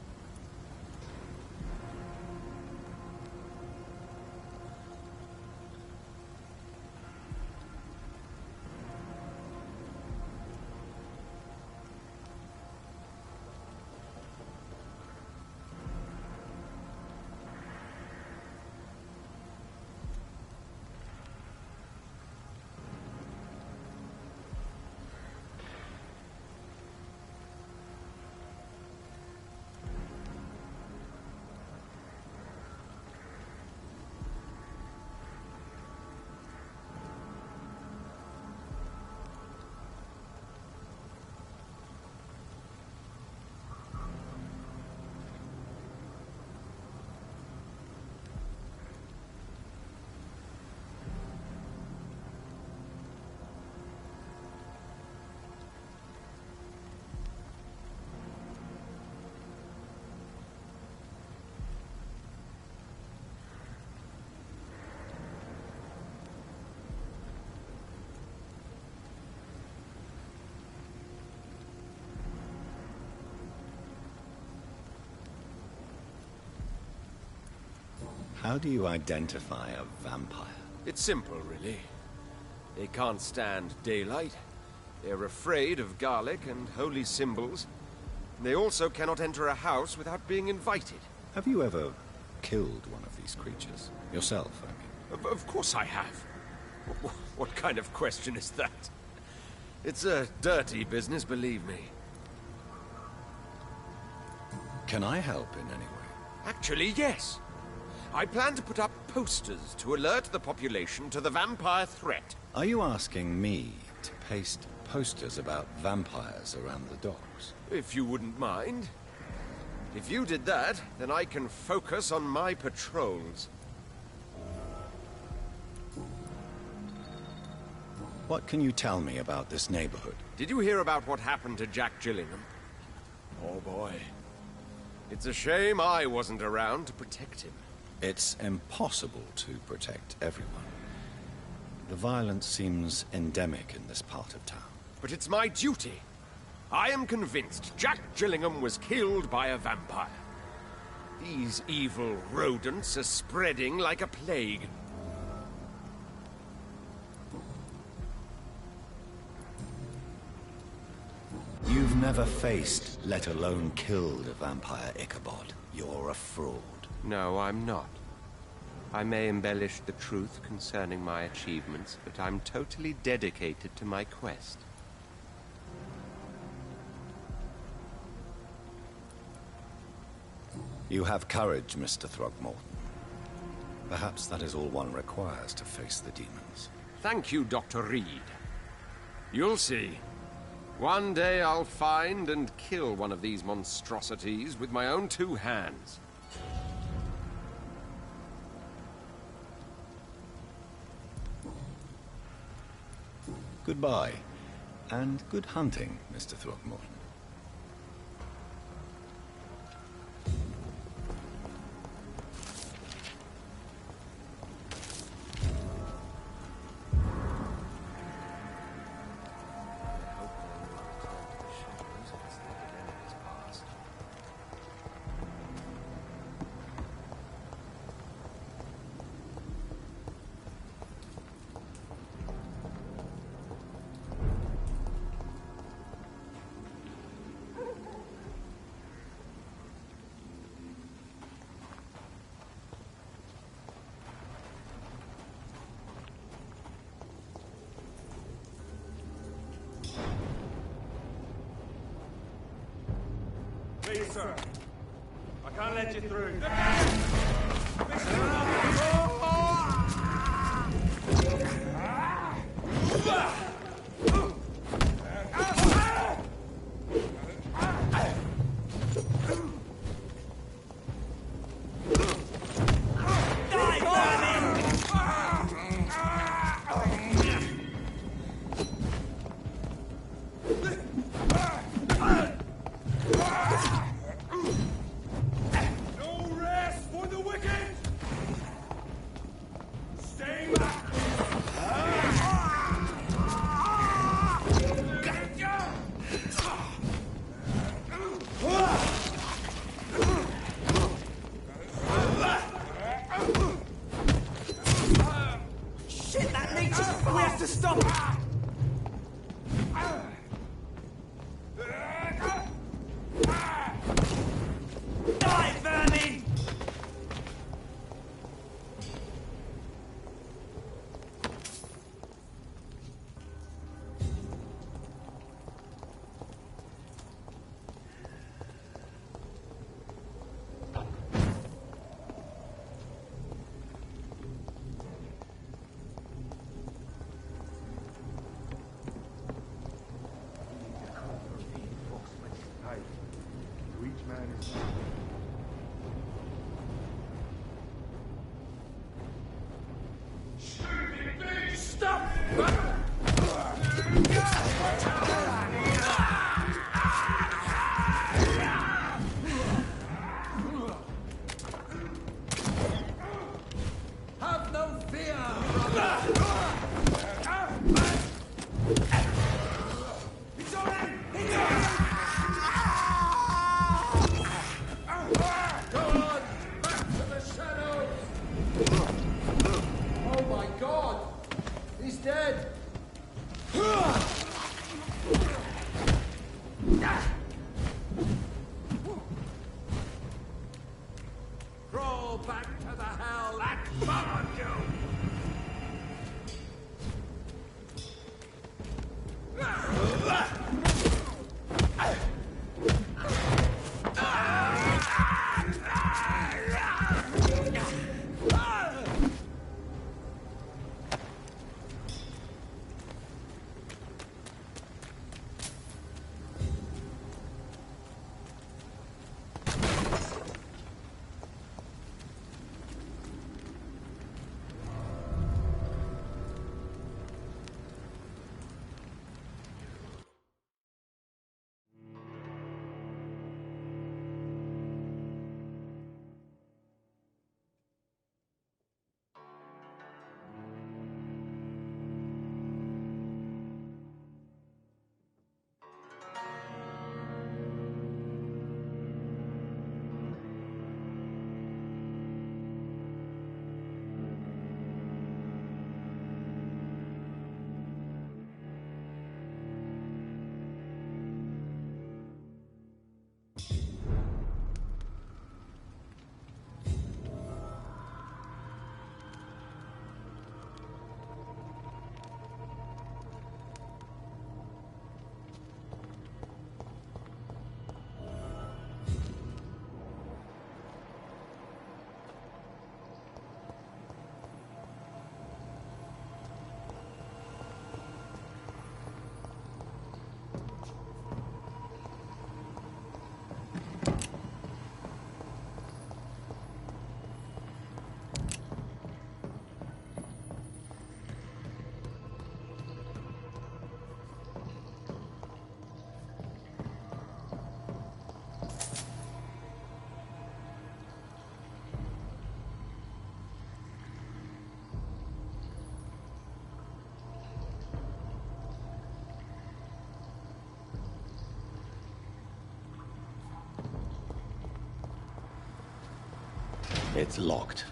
How do you identify a vampire? It's simple, really. They can't stand daylight. They're afraid of garlic and holy symbols. They also cannot enter a house without being invited. Have you ever killed one of these creatures? Yourself, I mean. Of course I have. What kind of question is that? It's a dirty business, believe me. Can I help in any way? Actually, yes. I plan to put up posters to alert the population to the vampire threat. Are you asking me to paste posters about vampires around the docks? If you wouldn't mind. If you did that, then I can focus on my patrols. What can you tell me about this neighborhood? Did you hear about what happened to Jack Gillingham? Oh boy. It's a shame I wasn't around to protect him. It's impossible to protect everyone. The violence seems endemic in this part of town. But it's my duty. I am convinced Jack Gillingham was killed by a vampire. These evil rodents are spreading like a plague. You've never faced, let alone killed, a vampire, Ichabod. You're a fraud. No, I'm not. I may embellish the truth concerning my achievements, but I'm totally dedicated to my quest. You have courage, Mr. Throgmorton. Perhaps that is all one requires to face the demons. Thank you, Dr. Reed. You'll see. One day I'll find and kill one of these monstrosities with my own 2 hands. Goodbye, and good hunting, Mr. Throgmorton. Please, sir. I can't let you through. stop it! Die, vermin! Have no fear! He's on him! He's on him! Go on! Back to the shadows! Oh my god! He's dead! Crawl back to the hell that followed you! It's locked.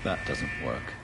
That doesn't work.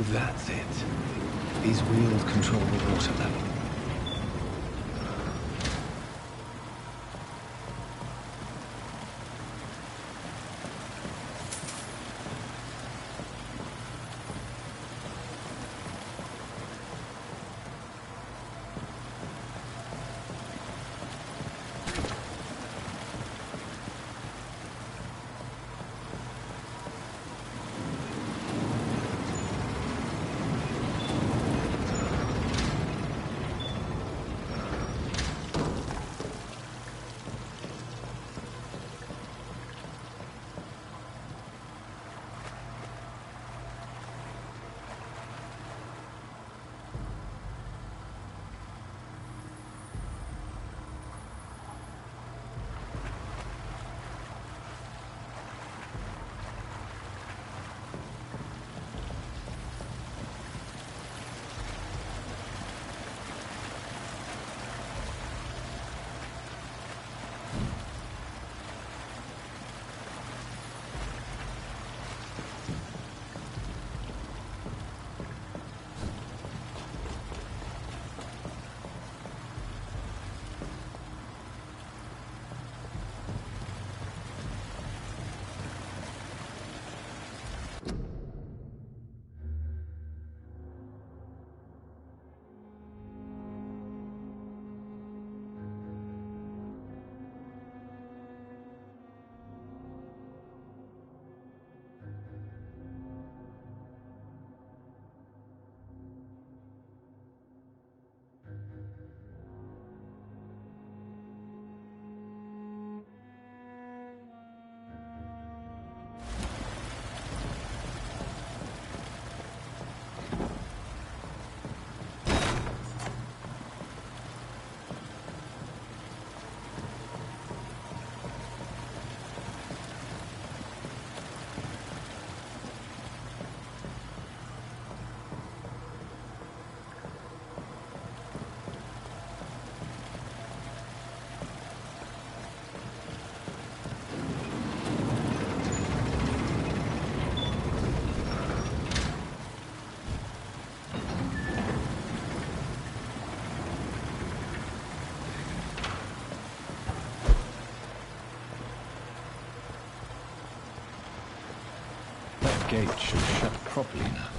that's it. These wheels control the water level. Gate should shut properly now.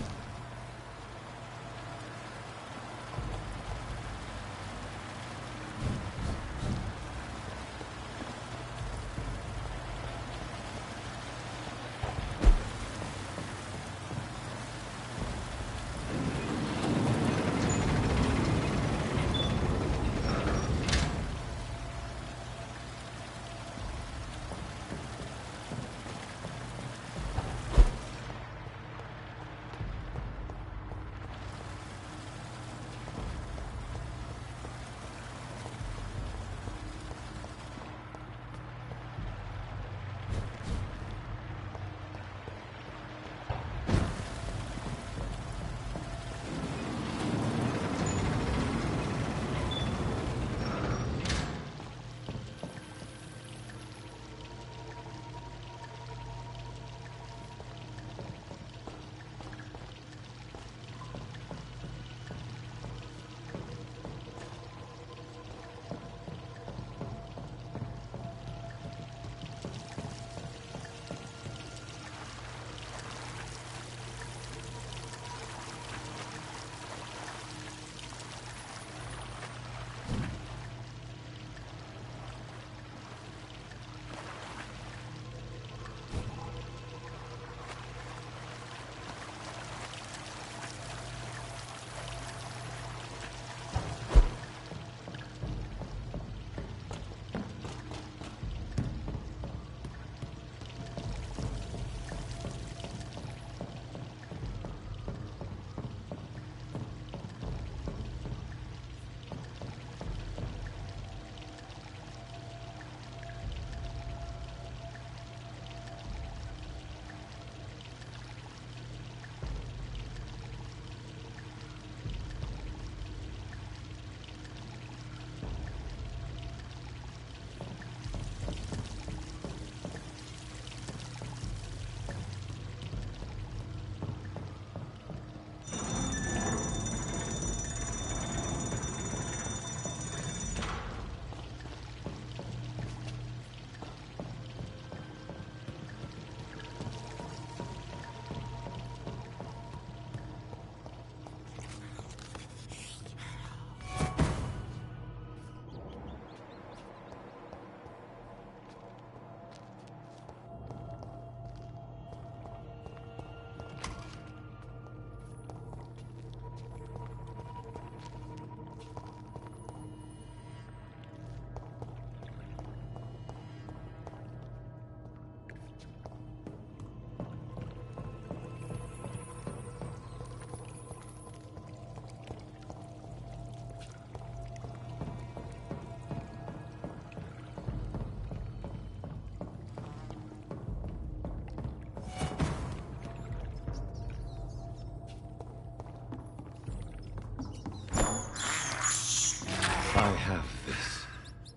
have this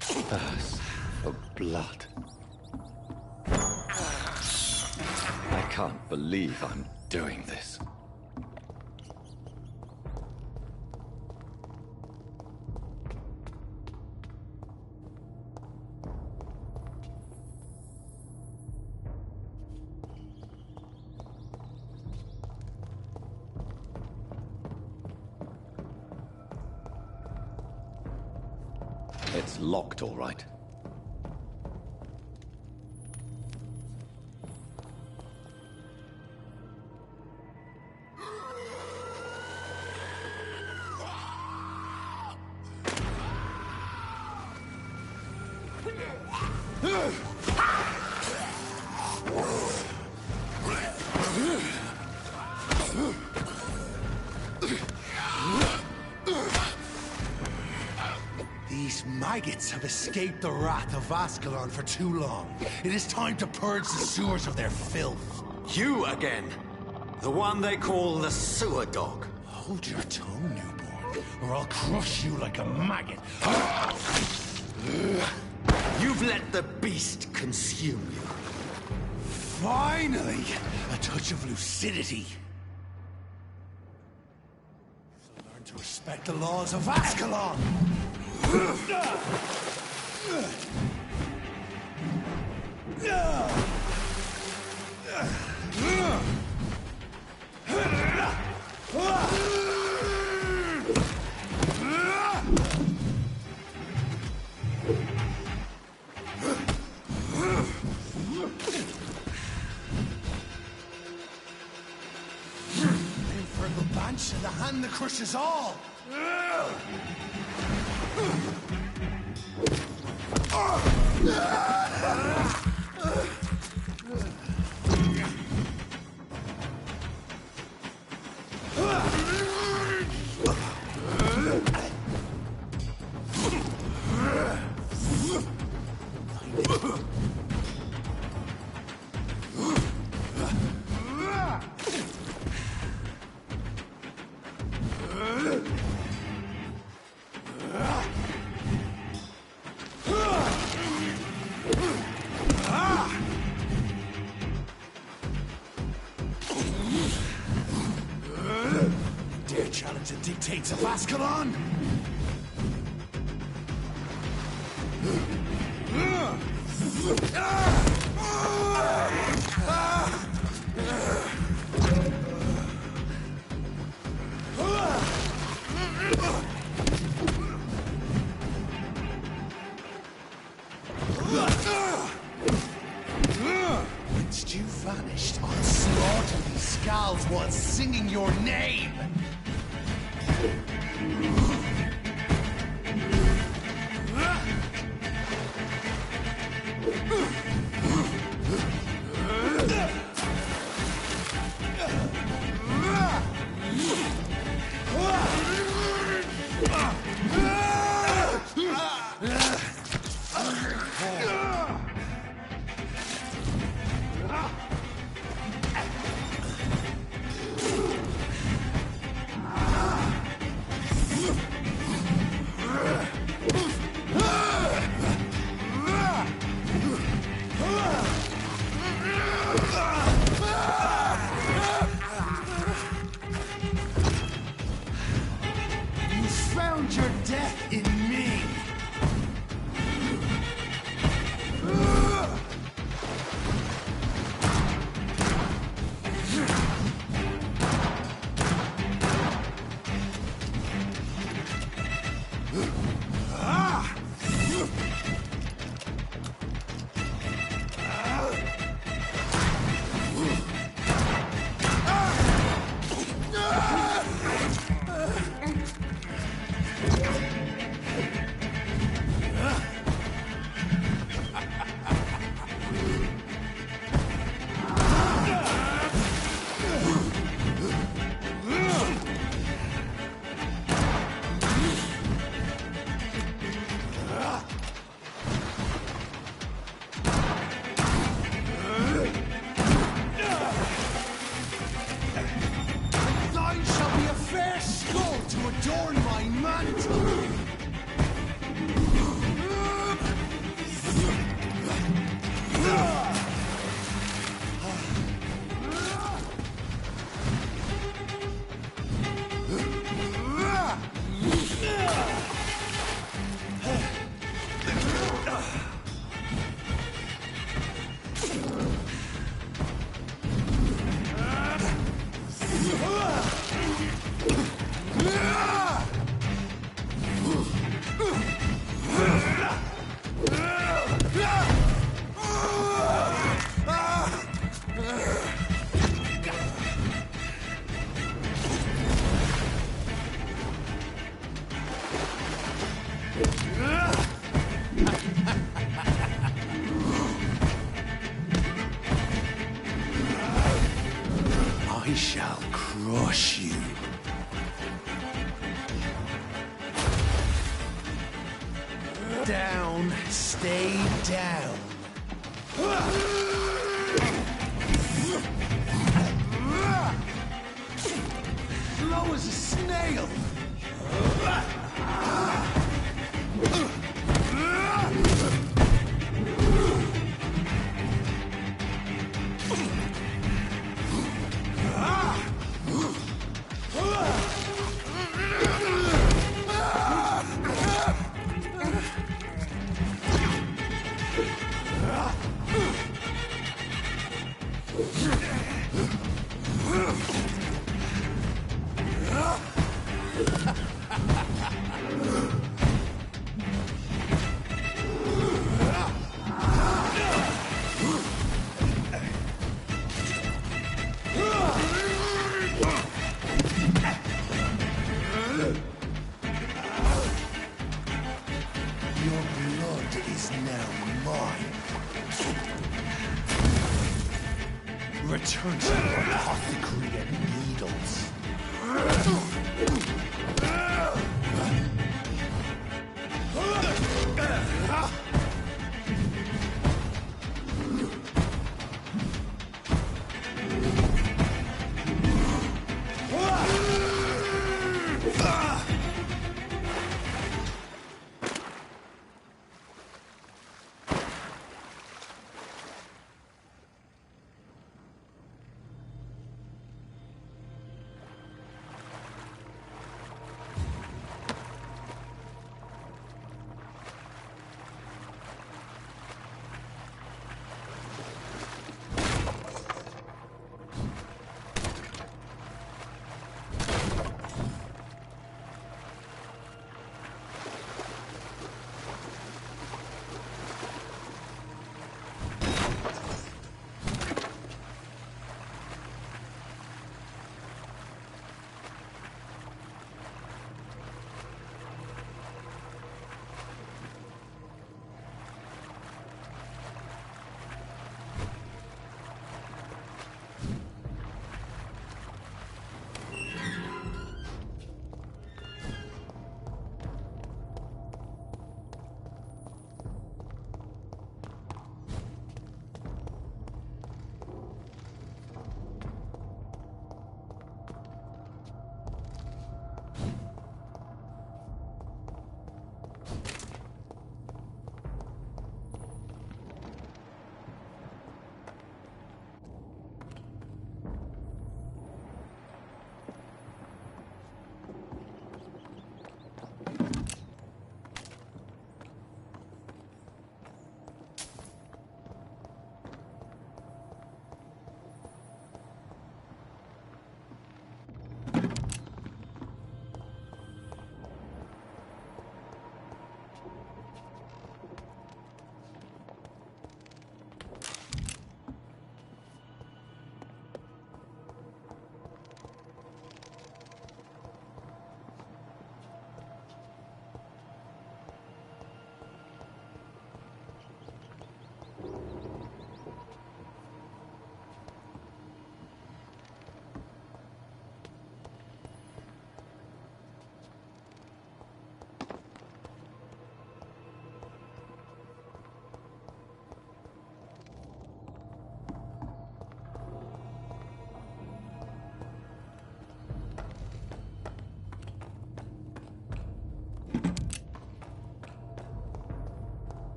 thirst for blood. I can't believe I'm doing this. It's locked, all right. These maggots have escaped the wrath of Ascalon for too long. It is time to purge the sewers of their filth. You again! The one they call the sewer dog. Hold your tongue, newborn, or I'll crush you like a maggot. You've let the beast consume you. Finally! A touch of lucidity. So learn to respect the laws of Ascalon! For the bunch and the hand that crushes all! Dare challenge the dictates of Ascalon? Once you vanished, I'll slaughter these skulls while singing your name! You found your death in me! down. Stay down. Slow as a snail. Your blood is now mine. Return to your apothecary and needles.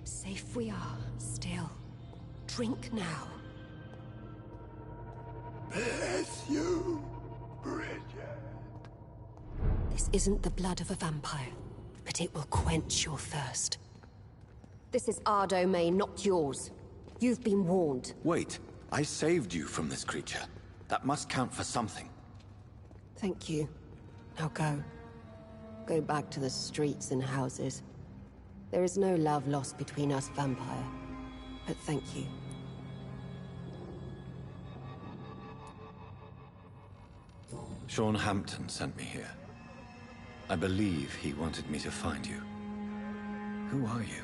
Safe we are, still. Drink now. Bless you, Bridget. This isn't the blood of a vampire, but it will quench your thirst. This is our domain, not yours. You've been warned. Wait. I saved you from this creature. That must count for something. Thank you. Now go. Go back to the streets and houses. There is no love lost between us, Vampire. But thank you. Sean Hampton sent me here. I believe he wanted me to find you. Who are you?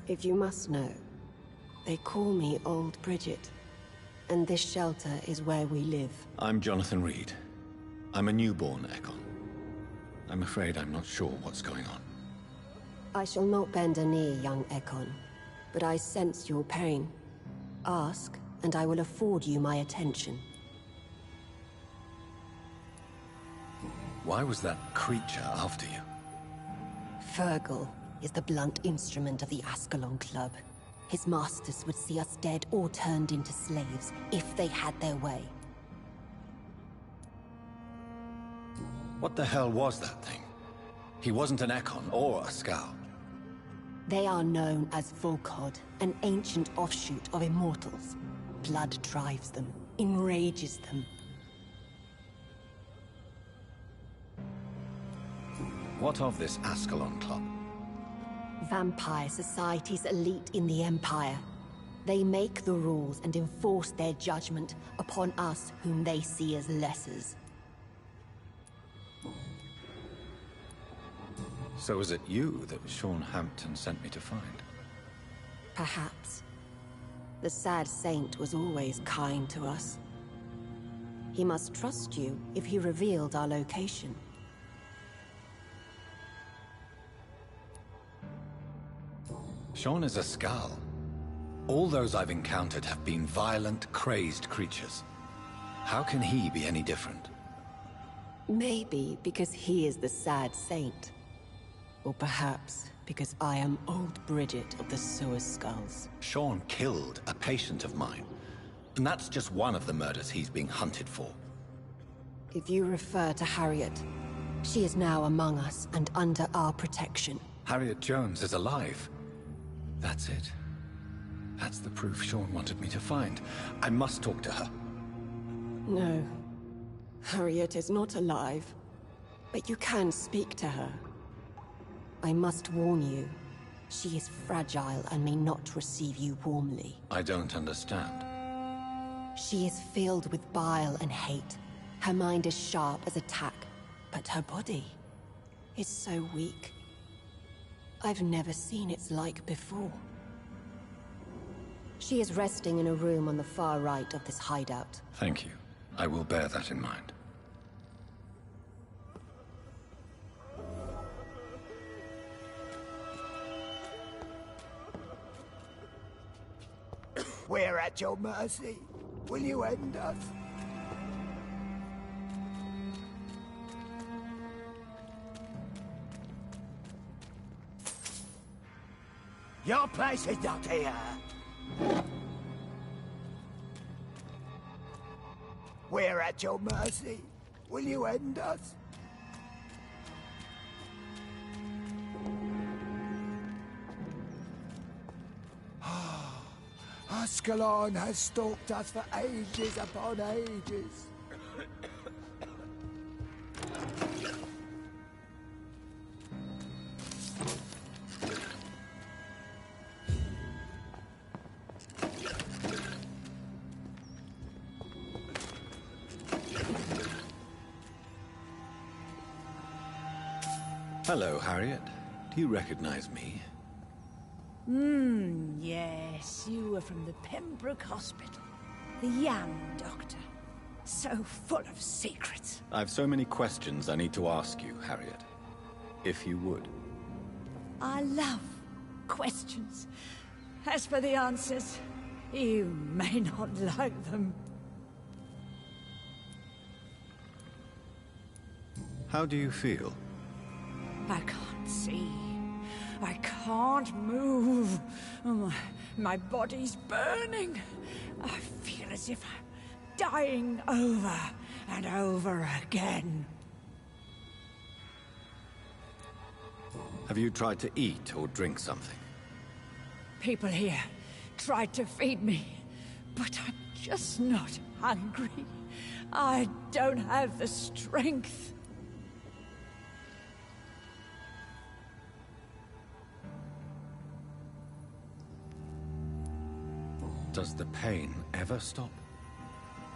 If you must know, they call me Old Bridget. And this shelter is where we live. I'm Jonathan Reed. I'm a newborn Ekon. I'm afraid I'm not sure what's going on. I shall not bend a knee, young Ekon. But I sense your pain. Ask, and I will afford you my attention. Why was that creature after you? Fergal is the blunt instrument of the Ascalon Club. His masters would see us dead or turned into slaves, if they had their way. What the hell was that thing? He wasn't an Ekon or a Scout. They are known as Volkod, an ancient offshoot of immortals. Blood drives them, enrages them. What of this Ascalon Club? Vampire Society's elite in the Empire. They make the rules and enforce their judgment upon us whom they see as lessers. So is it you that Sean Hampton sent me to find? Perhaps. The sad saint was always kind to us. He must trust you if he revealed our location. Sean is a Skal. All those I've encountered have been violent, crazed creatures. How can he be any different? Maybe because he is the sad saint. Or perhaps because I am Old Bridget of the Sewer Skulls. Sean killed a patient of mine. And that's just one of the murders he's being hunted for. If you refer to Harriet, she is now among us and under our protection. Harriet Jones is alive. That's it. That's the proof Sean wanted me to find. I must talk to her. No. Harriet is not alive. But you can speak to her. I must warn you. She is fragile and may not receive you warmly. I don't understand. She is filled with bile and hate. Her mind is sharp as a tack, but her body is so weak. I've never seen its like before. She is resting in a room on the far right of this hideout. Thank you. I will bear that in mind. We're at your mercy. Will you end us? Your place is not here. We're at your mercy. Will you end us? Ascalon has stalked us for ages upon ages. Hello, Harriet. Do you recognize me? Yes, you were from the Pembroke Hospital. The Yam Doctor. So full of secrets. I've so many questions I need to ask you, Harriet. If you would. I love questions. As for the answers, you may not like them. How do you feel? I can't see. I can't move. My body's burning. I feel as if I'm dying over and over again. Have you tried to eat or drink something? People here tried to feed me, But I'm just not hungry. I don't have the strength. Does the pain ever stop?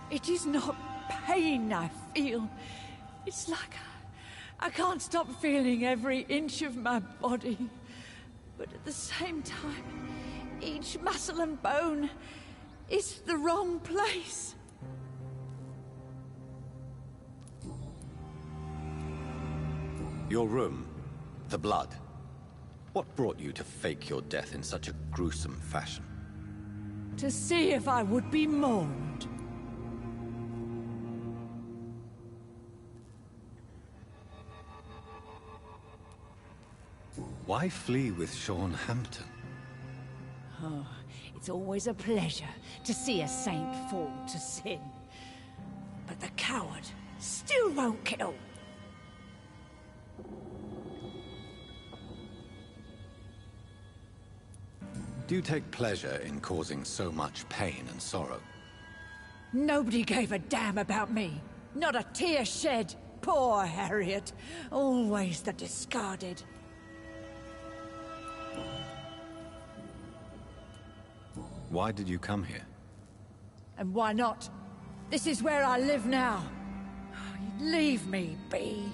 It is not pain I feel. It's like I can't stop feeling every inch of my body. But at the same time, each muscle and bone is the wrong place. Your room, the blood. What brought you to fake your death in such a gruesome fashion? To see if I would be mourned. Why flee with Sean Hampton? Oh, it's always a pleasure to see a saint fall to sin. But the coward still won't kill. Do you take pleasure in causing so much pain and sorrow? Nobody gave a damn about me. Not a tear shed. Poor Harriet. Always the discarded. Why did you come here? And why not? This is where I live now. Leave me be.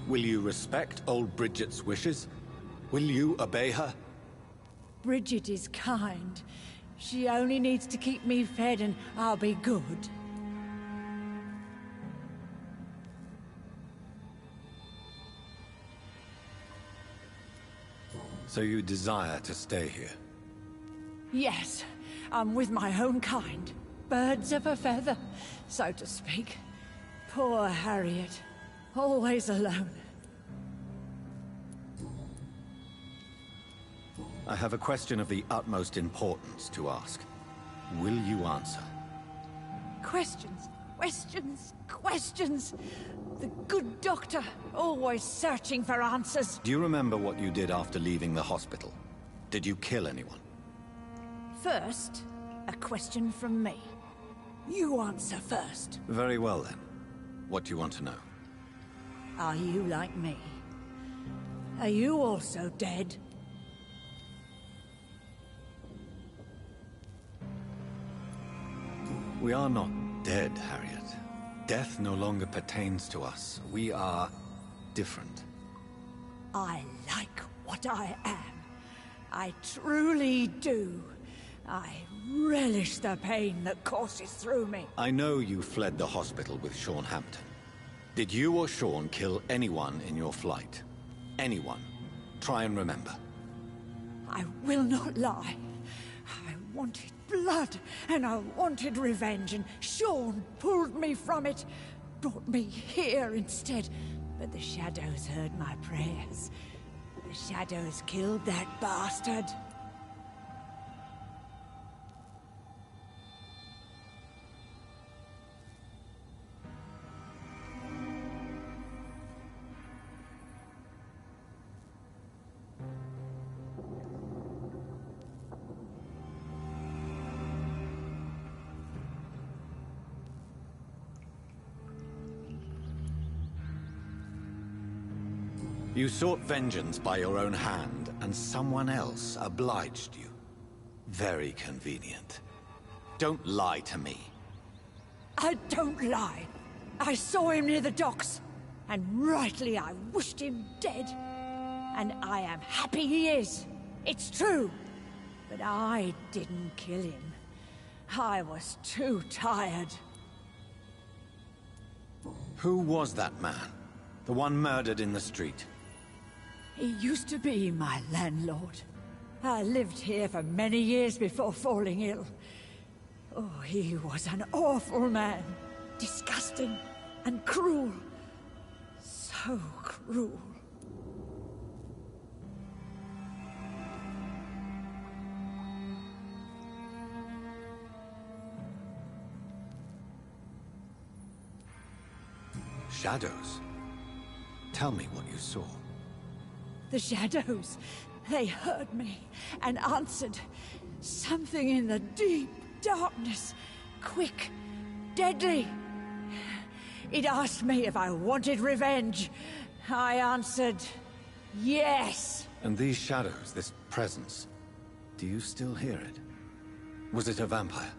Will you respect old Bridget's wishes? Will you obey her? Bridget is kind. She only needs to keep me fed and I'll be good. So you desire to stay here? Yes, I'm with my own kind. Birds of a feather, so to speak. Poor Harriet. Always alone. I have a question of the utmost importance to ask. Will you answer? Questions, questions, questions. The good doctor, always searching for answers. Do you remember what you did after leaving the hospital? Did you kill anyone? First, a question from me. You answer first. Very well then. What do you want to know? Are you like me? Are you also dead? We are not dead, Harriet. Death no longer pertains to us. We are different. I like what I am. I truly do. I relish the pain that courses through me. I know you fled the hospital with Sean Hampton. Did you or Sean kill anyone in your flight? Anyone? Try and remember. I will not lie. I wanted blood, and I wanted revenge, and Sean pulled me from it, brought me here instead. But the shadows heard my prayers. The shadows killed that bastard. You sought vengeance by your own hand, and someone else obliged you. Very convenient. Don't lie to me. I don't lie. I saw him near the docks, and rightly I wished him dead. And I am happy he is. It's true. But I didn't kill him. I was too tired. Who was that man? The one murdered in the street? He used to be my landlord. I lived here for many years before falling ill. Oh, he was an awful man. Disgusting and cruel. So cruel. Shadows? Tell me what you saw. The shadows, they heard me and answered. Something in the deep darkness. Quick, deadly. It asked me if I wanted revenge. I answered, yes. And these shadows, this presence, do you still hear it? Was it a vampire?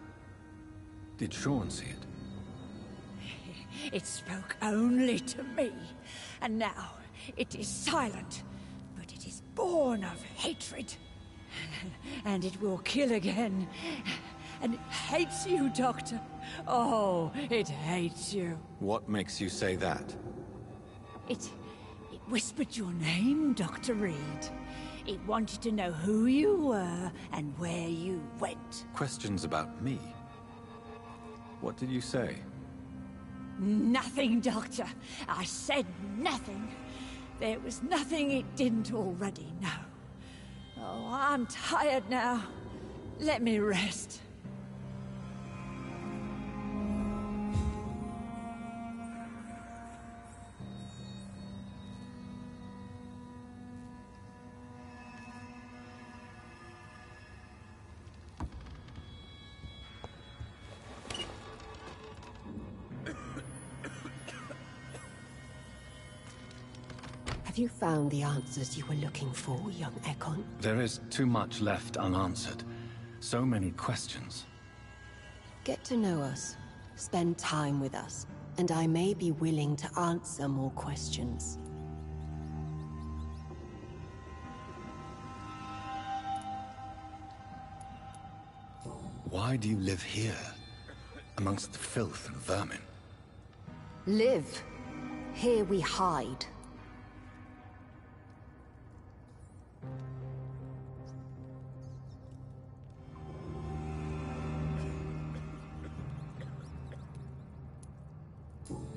Did Sean see it? It spoke only to me, and now it is silent, but it is born of hatred. And it will kill again. And it hates you, Doctor. Oh, it hates you. What makes you say that? It whispered your name, Dr. Reed. It wanted to know who you were and where you went. Questions about me? What did you say? Nothing, Doctor. I said nothing. There was nothing it didn't already know. Oh, I'm tired now. Let me rest. Have you found the answers you were looking for, young Ekon? There is too much left unanswered. So many questions. Get to know us. Spend time with us. And I may be willing to answer more questions. Why do you live here? Amongst the filth and vermin? Live. Here we hide.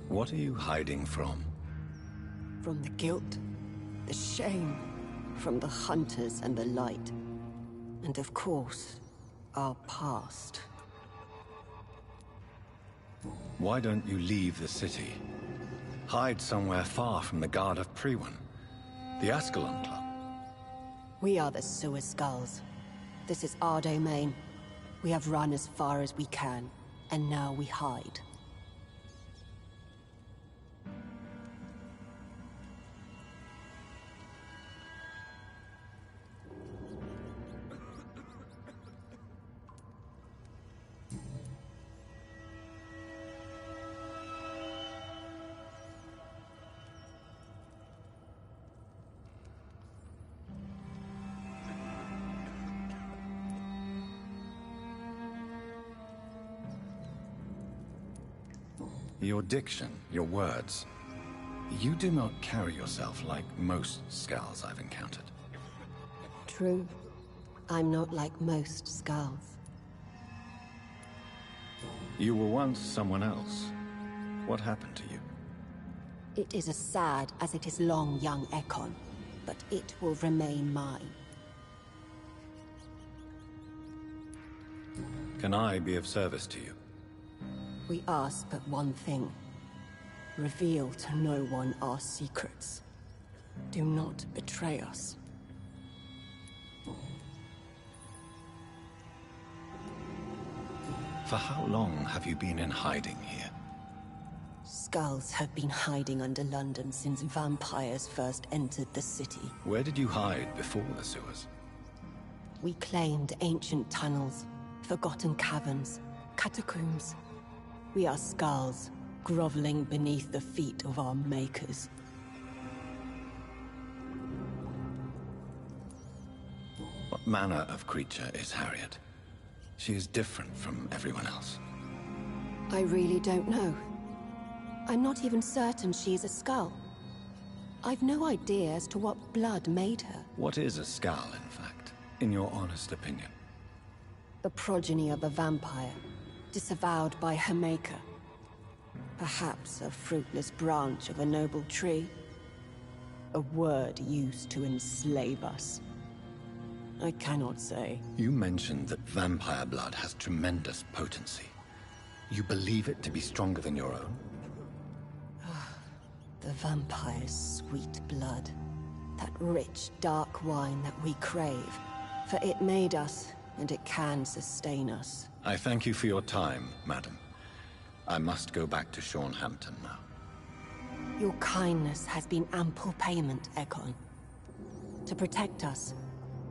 What are you hiding from? From the guilt, the shame, from the hunters and the light. And of course, our past. Why don't you leave the city? Hide somewhere far from the Guard of Priwen, the Ascalon Club. We are the Sewer Skulls. This is our domain. We have run as far as we can, and now we hide. Your diction, your words. You do not carry yourself like most Skulls I've encountered. True. I'm not like most Skulls. You were once someone else. What happened to you? It is as sad as it is long, young Ekon, but it will remain mine. Can I be of service to you? We ask but one thing. Reveal to no one our secrets. Do not betray us. For how long have you been in hiding here? Skulls have been hiding under London since vampires first entered the city. Where did you hide before the sewers? We claimed ancient tunnels, forgotten caverns, catacombs. We are Skulls, groveling beneath the feet of our makers. What manner of creature is Harriet? She is different from everyone else. I really don't know. I'm not even certain she is a Skull. I've no idea as to what blood made her. What is a Skull, in fact, in your honest opinion? The progeny of a vampire, disavowed by her maker. Perhaps a fruitless branch of a noble tree. A word used to enslave us. I cannot say. You mentioned that vampire blood has tremendous potency. You believe it to be stronger than your own? The vampire's sweet blood. That rich, dark wine that we crave. For it made us, and it can sustain us. I thank you for your time, madam. I must go back to Sean Hampton now. Your kindness has been ample payment, Ekon. To protect us,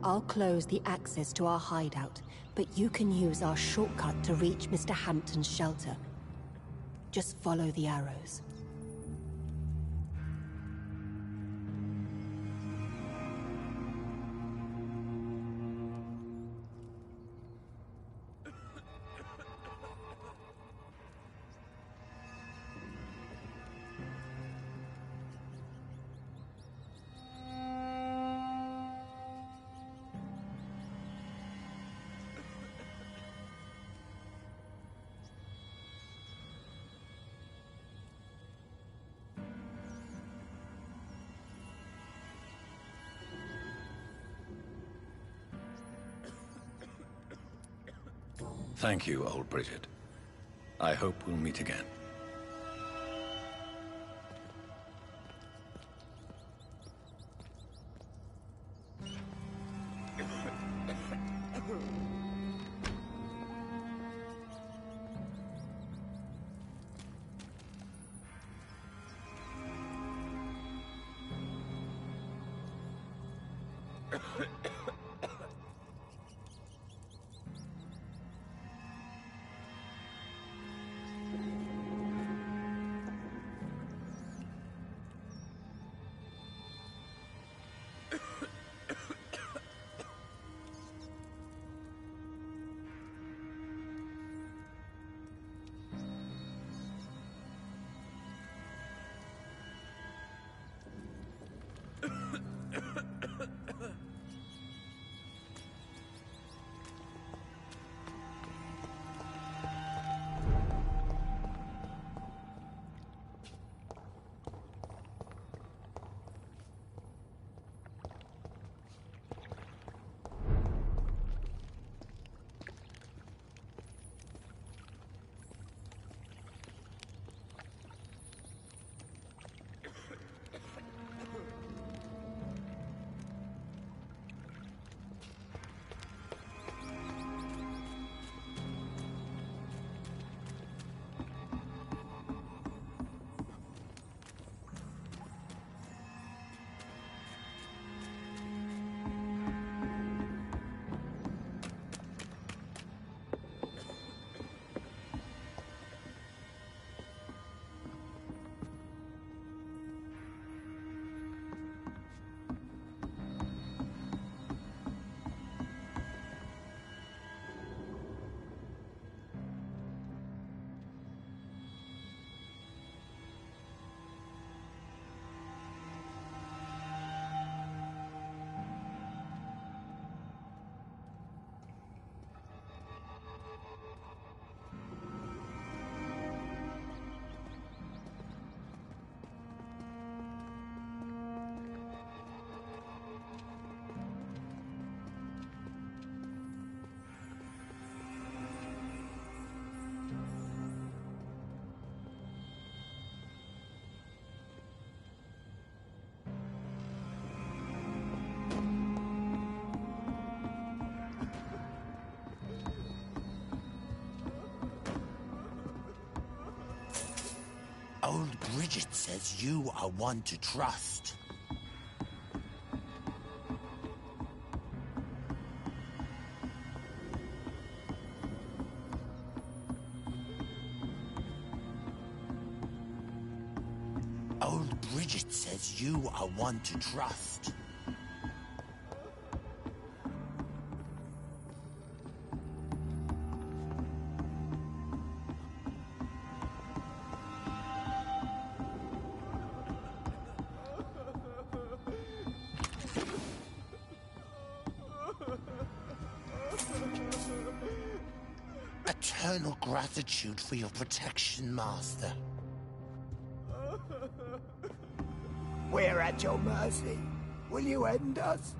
I'll close the access to our hideout, but you can use our shortcut to reach Mr. Hampton's shelter. Just follow the arrows. Thank you, old Bridget. I hope we'll meet again. Old Bridget says you are one to trust. Old Bridget says you are one to trust. Eternal gratitude for your protection, Master. We're at your mercy. Will you end us?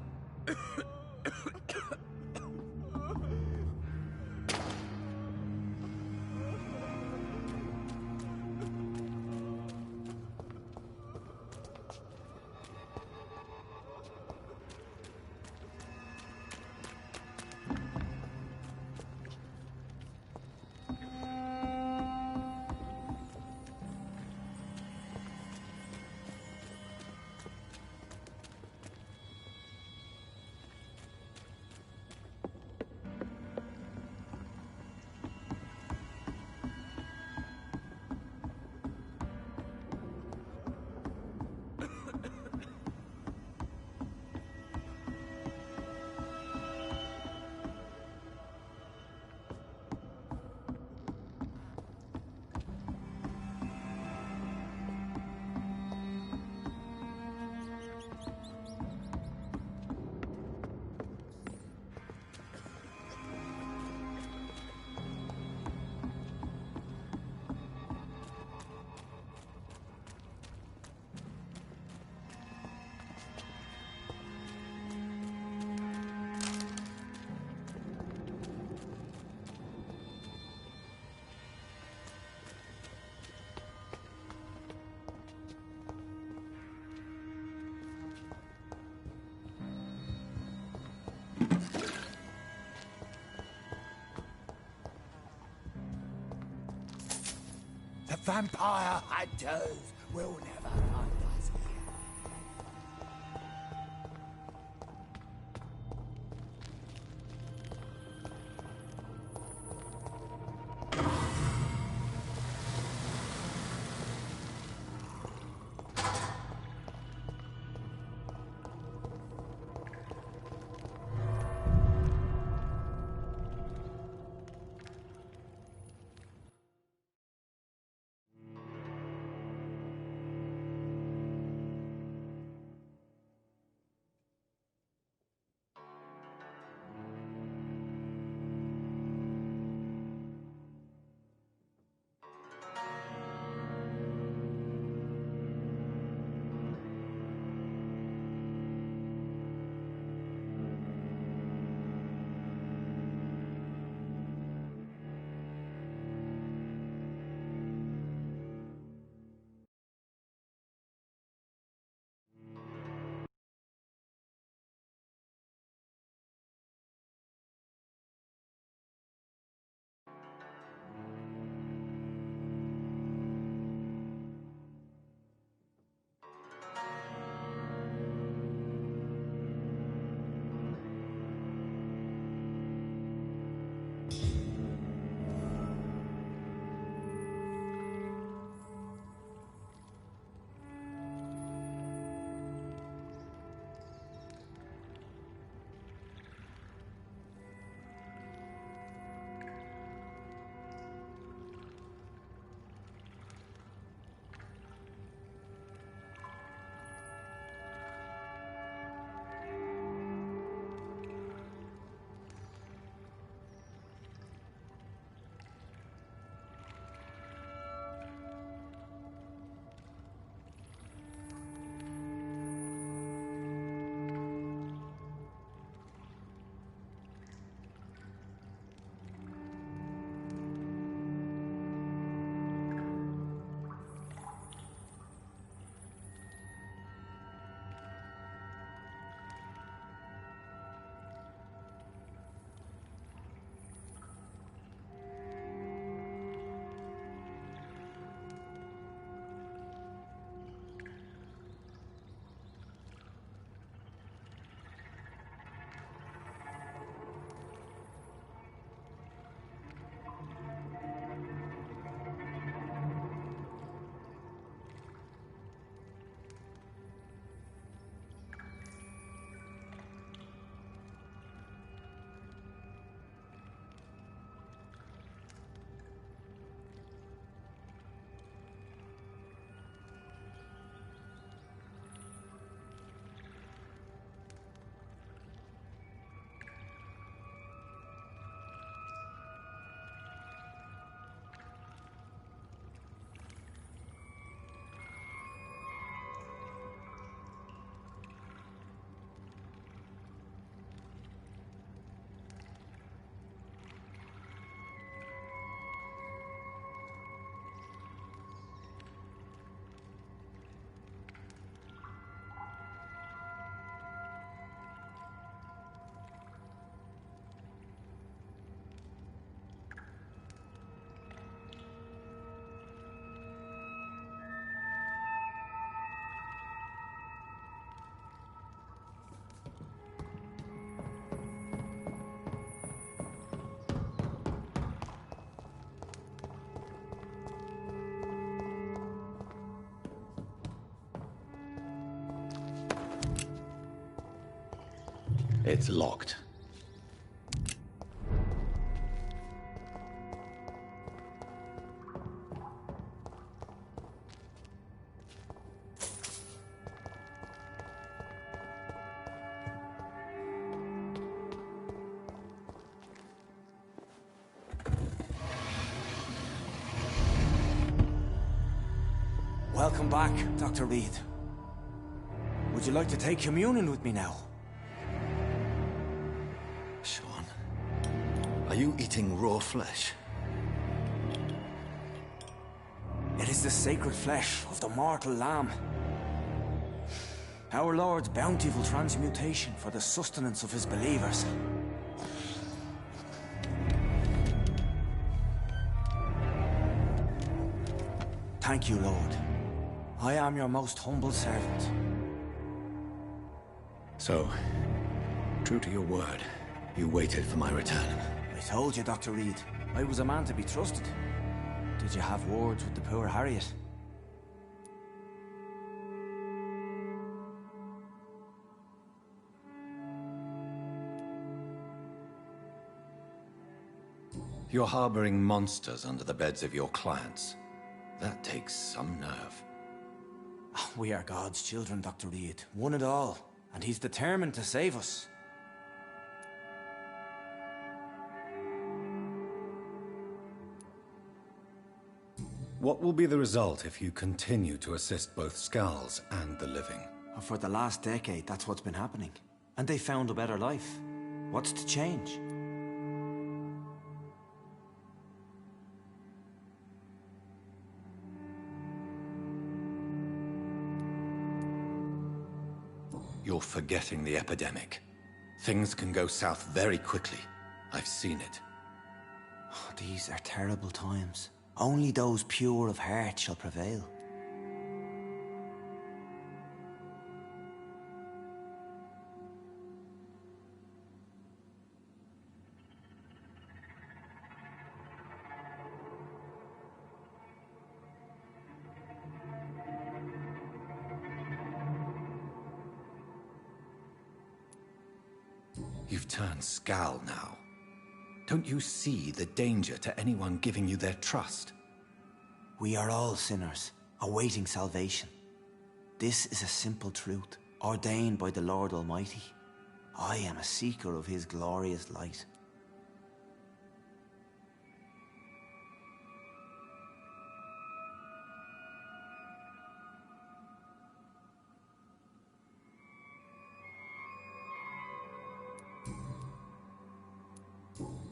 Vampire hunters will never find us here. It's locked. Welcome back, Dr. Reed. Would you like to take communion with me now? Sean, are you eating raw flesh? It is the sacred flesh of the mortal lamb. Our Lord's bountiful transmutation for the sustenance of his believers. Thank you, Lord. I am your most humble servant. So, true to your word, you waited for my return. I told you, Dr. Reed. I was a man to be trusted. Did you have words with the poor Harriet? You're harboring monsters under the beds of your clients. That takes some nerve. We are God's children, Dr. Reed. One and all. And he's determined to save us. What will be the result if you continue to assist both Skulls and the living? For the last decade, that's what's been happening. And they found a better life. What's to change? You're forgetting the epidemic. Things can go south very quickly. I've seen it. Oh, these are terrible times. Only those pure of heart shall prevail. You've turned Skull now. Don't you see the danger to anyone giving you their trust? We are all sinners, awaiting salvation. This is a simple truth, ordained by the Lord Almighty. I am a seeker of His glorious light.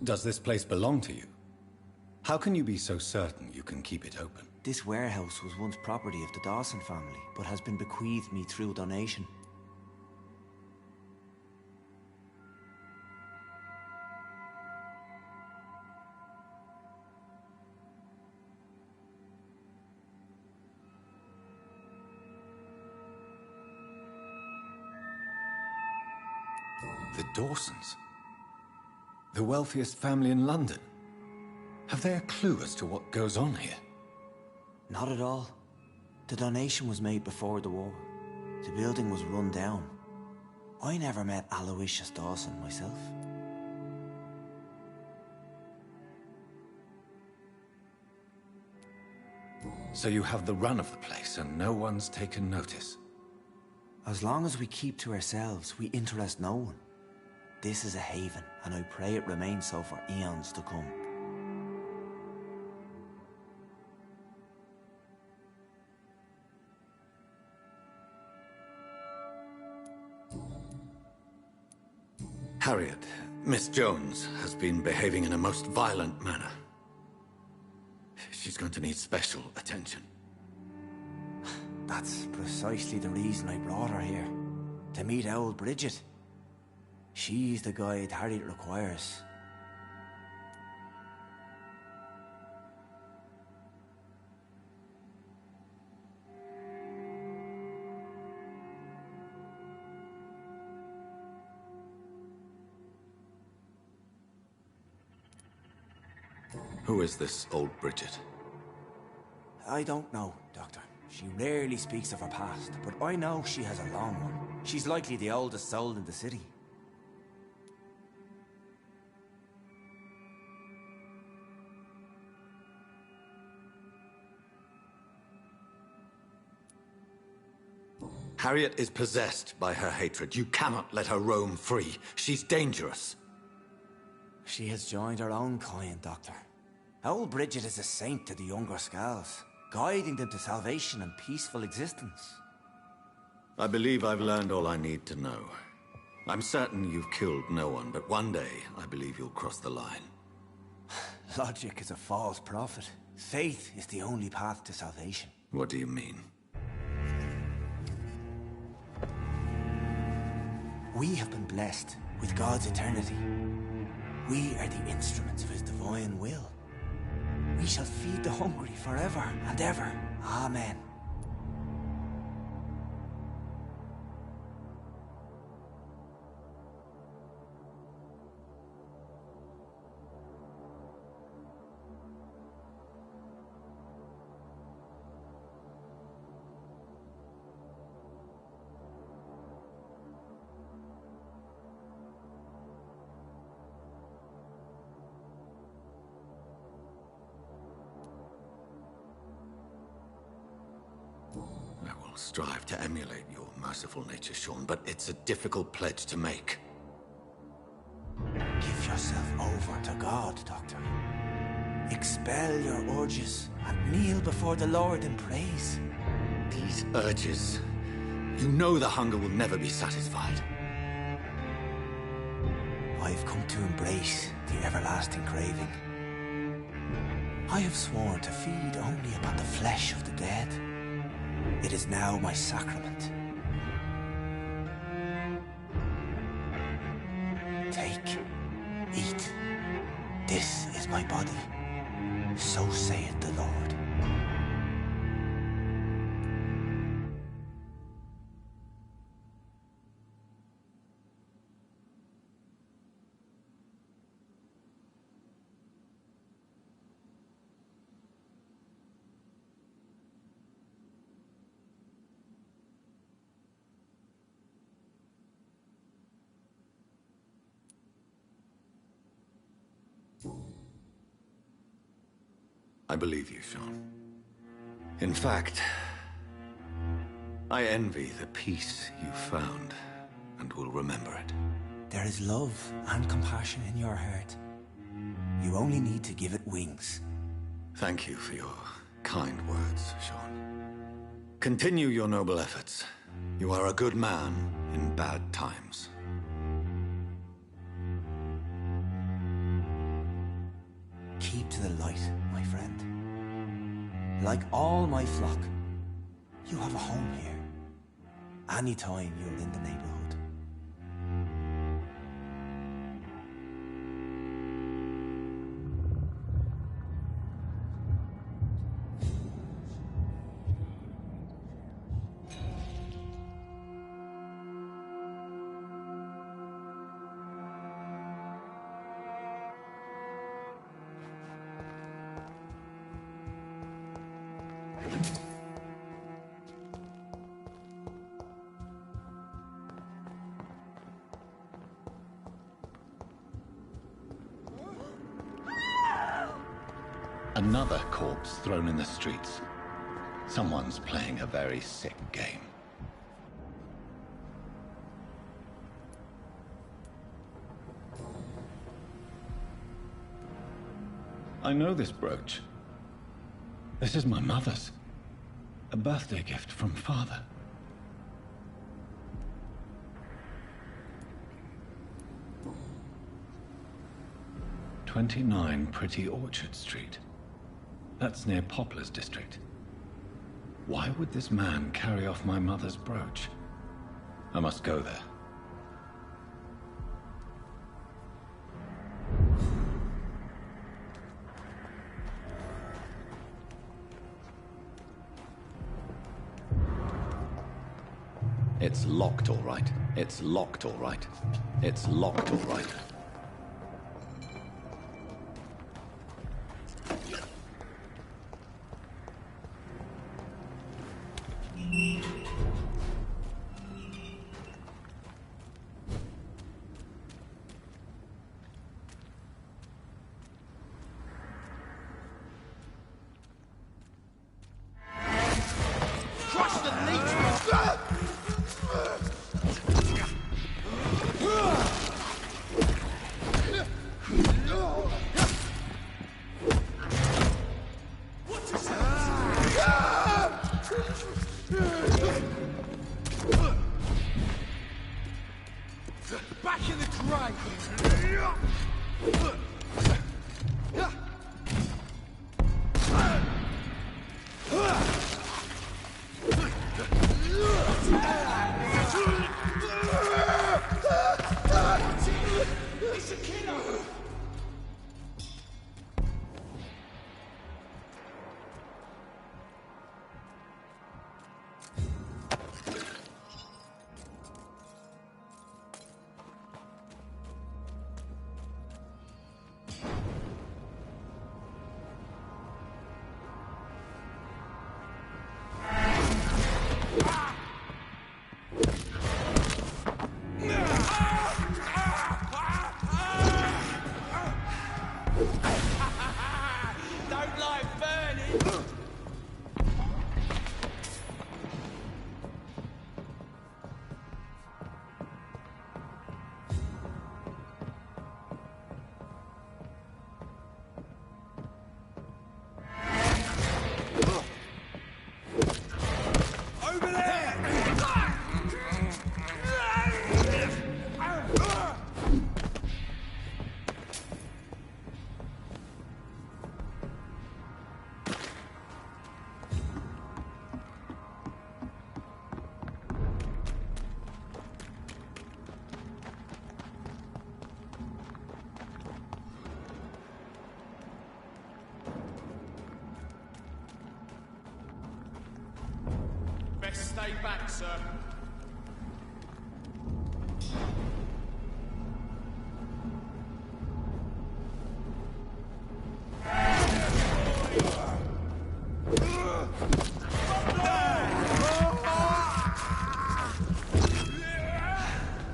Does this place belong to you? How can you be so certain you can keep it open? This warehouse was once property of the Dawson family, but has been bequeathed me through donation. The Dawsons? The wealthiest family in London? Have they a clue as to what goes on here? Not at all. The donation was made before the war. The building was run down. I never met Aloysius Dawson myself. So you have the run of the place and no one's taken notice? As long as we keep to ourselves, we interest no one. This is a haven, and I pray it remains so for eons to come. Harriet, Miss Jones, has been behaving in a most violent manner. She's going to need special attention. That's precisely the reason I brought her here. To meet old Bridget. She's the guide Harriet requires. Who is this old Bridget? I don't know, Doctor. She rarely speaks of her past, but I know she has a long one. She's likely the oldest soul in the city. Harriet is possessed by her hatred. You cannot let her roam free. She's dangerous. She has joined her own kind, Doctor. Old Bridget is a saint to the younger Skulls, guiding them to salvation and peaceful existence. I believe I've learned all I need to know. I'm certain you've killed no one, but one day I believe you'll cross the line. Logic is a false prophet. Faith is the only path to salvation. What do you mean? We have been blessed with God's eternity. We are the instruments of His divine will. We shall feed the hungry forever and ever, Amen. I will strive to emulate your merciful nature, Sean, but it's a difficult pledge to make. Give yourself over to God, Doctor. Expel your urges and kneel before the Lord in praise. These urges... You know the hunger will never be satisfied. I've come to embrace the everlasting craving. I have sworn to feed only upon the flesh of the dead. It is now my sacrament. Take, eat. This is my body. So saith the Lord. I believe you, Sean. In fact, I envy the peace you found, and will remember it. There is love and compassion in your heart. You only need to give it wings. Thank you for your kind words, Sean. Continue your noble efforts. You are a good man in bad times. Keep to the light, my friend. Like all my flock, you have a home here. Anytime you're in the neighborhood. Another corpse thrown in the streets. Someone's playing a very sick game. I know this brooch. This is my mother's. A birthday gift from father. "29 Pretty Orchard Street." That's near Poplar's district. Why would this man carry off my mother's brooch? I must go there. It's locked, all right. It's locked, all right. It's locked, all right. Back in the drive! It's a killer! stay back, sir.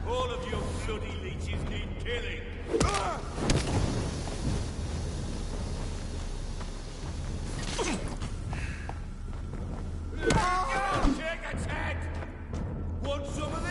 All of your bloody leeches need killing. Take its head! Want some of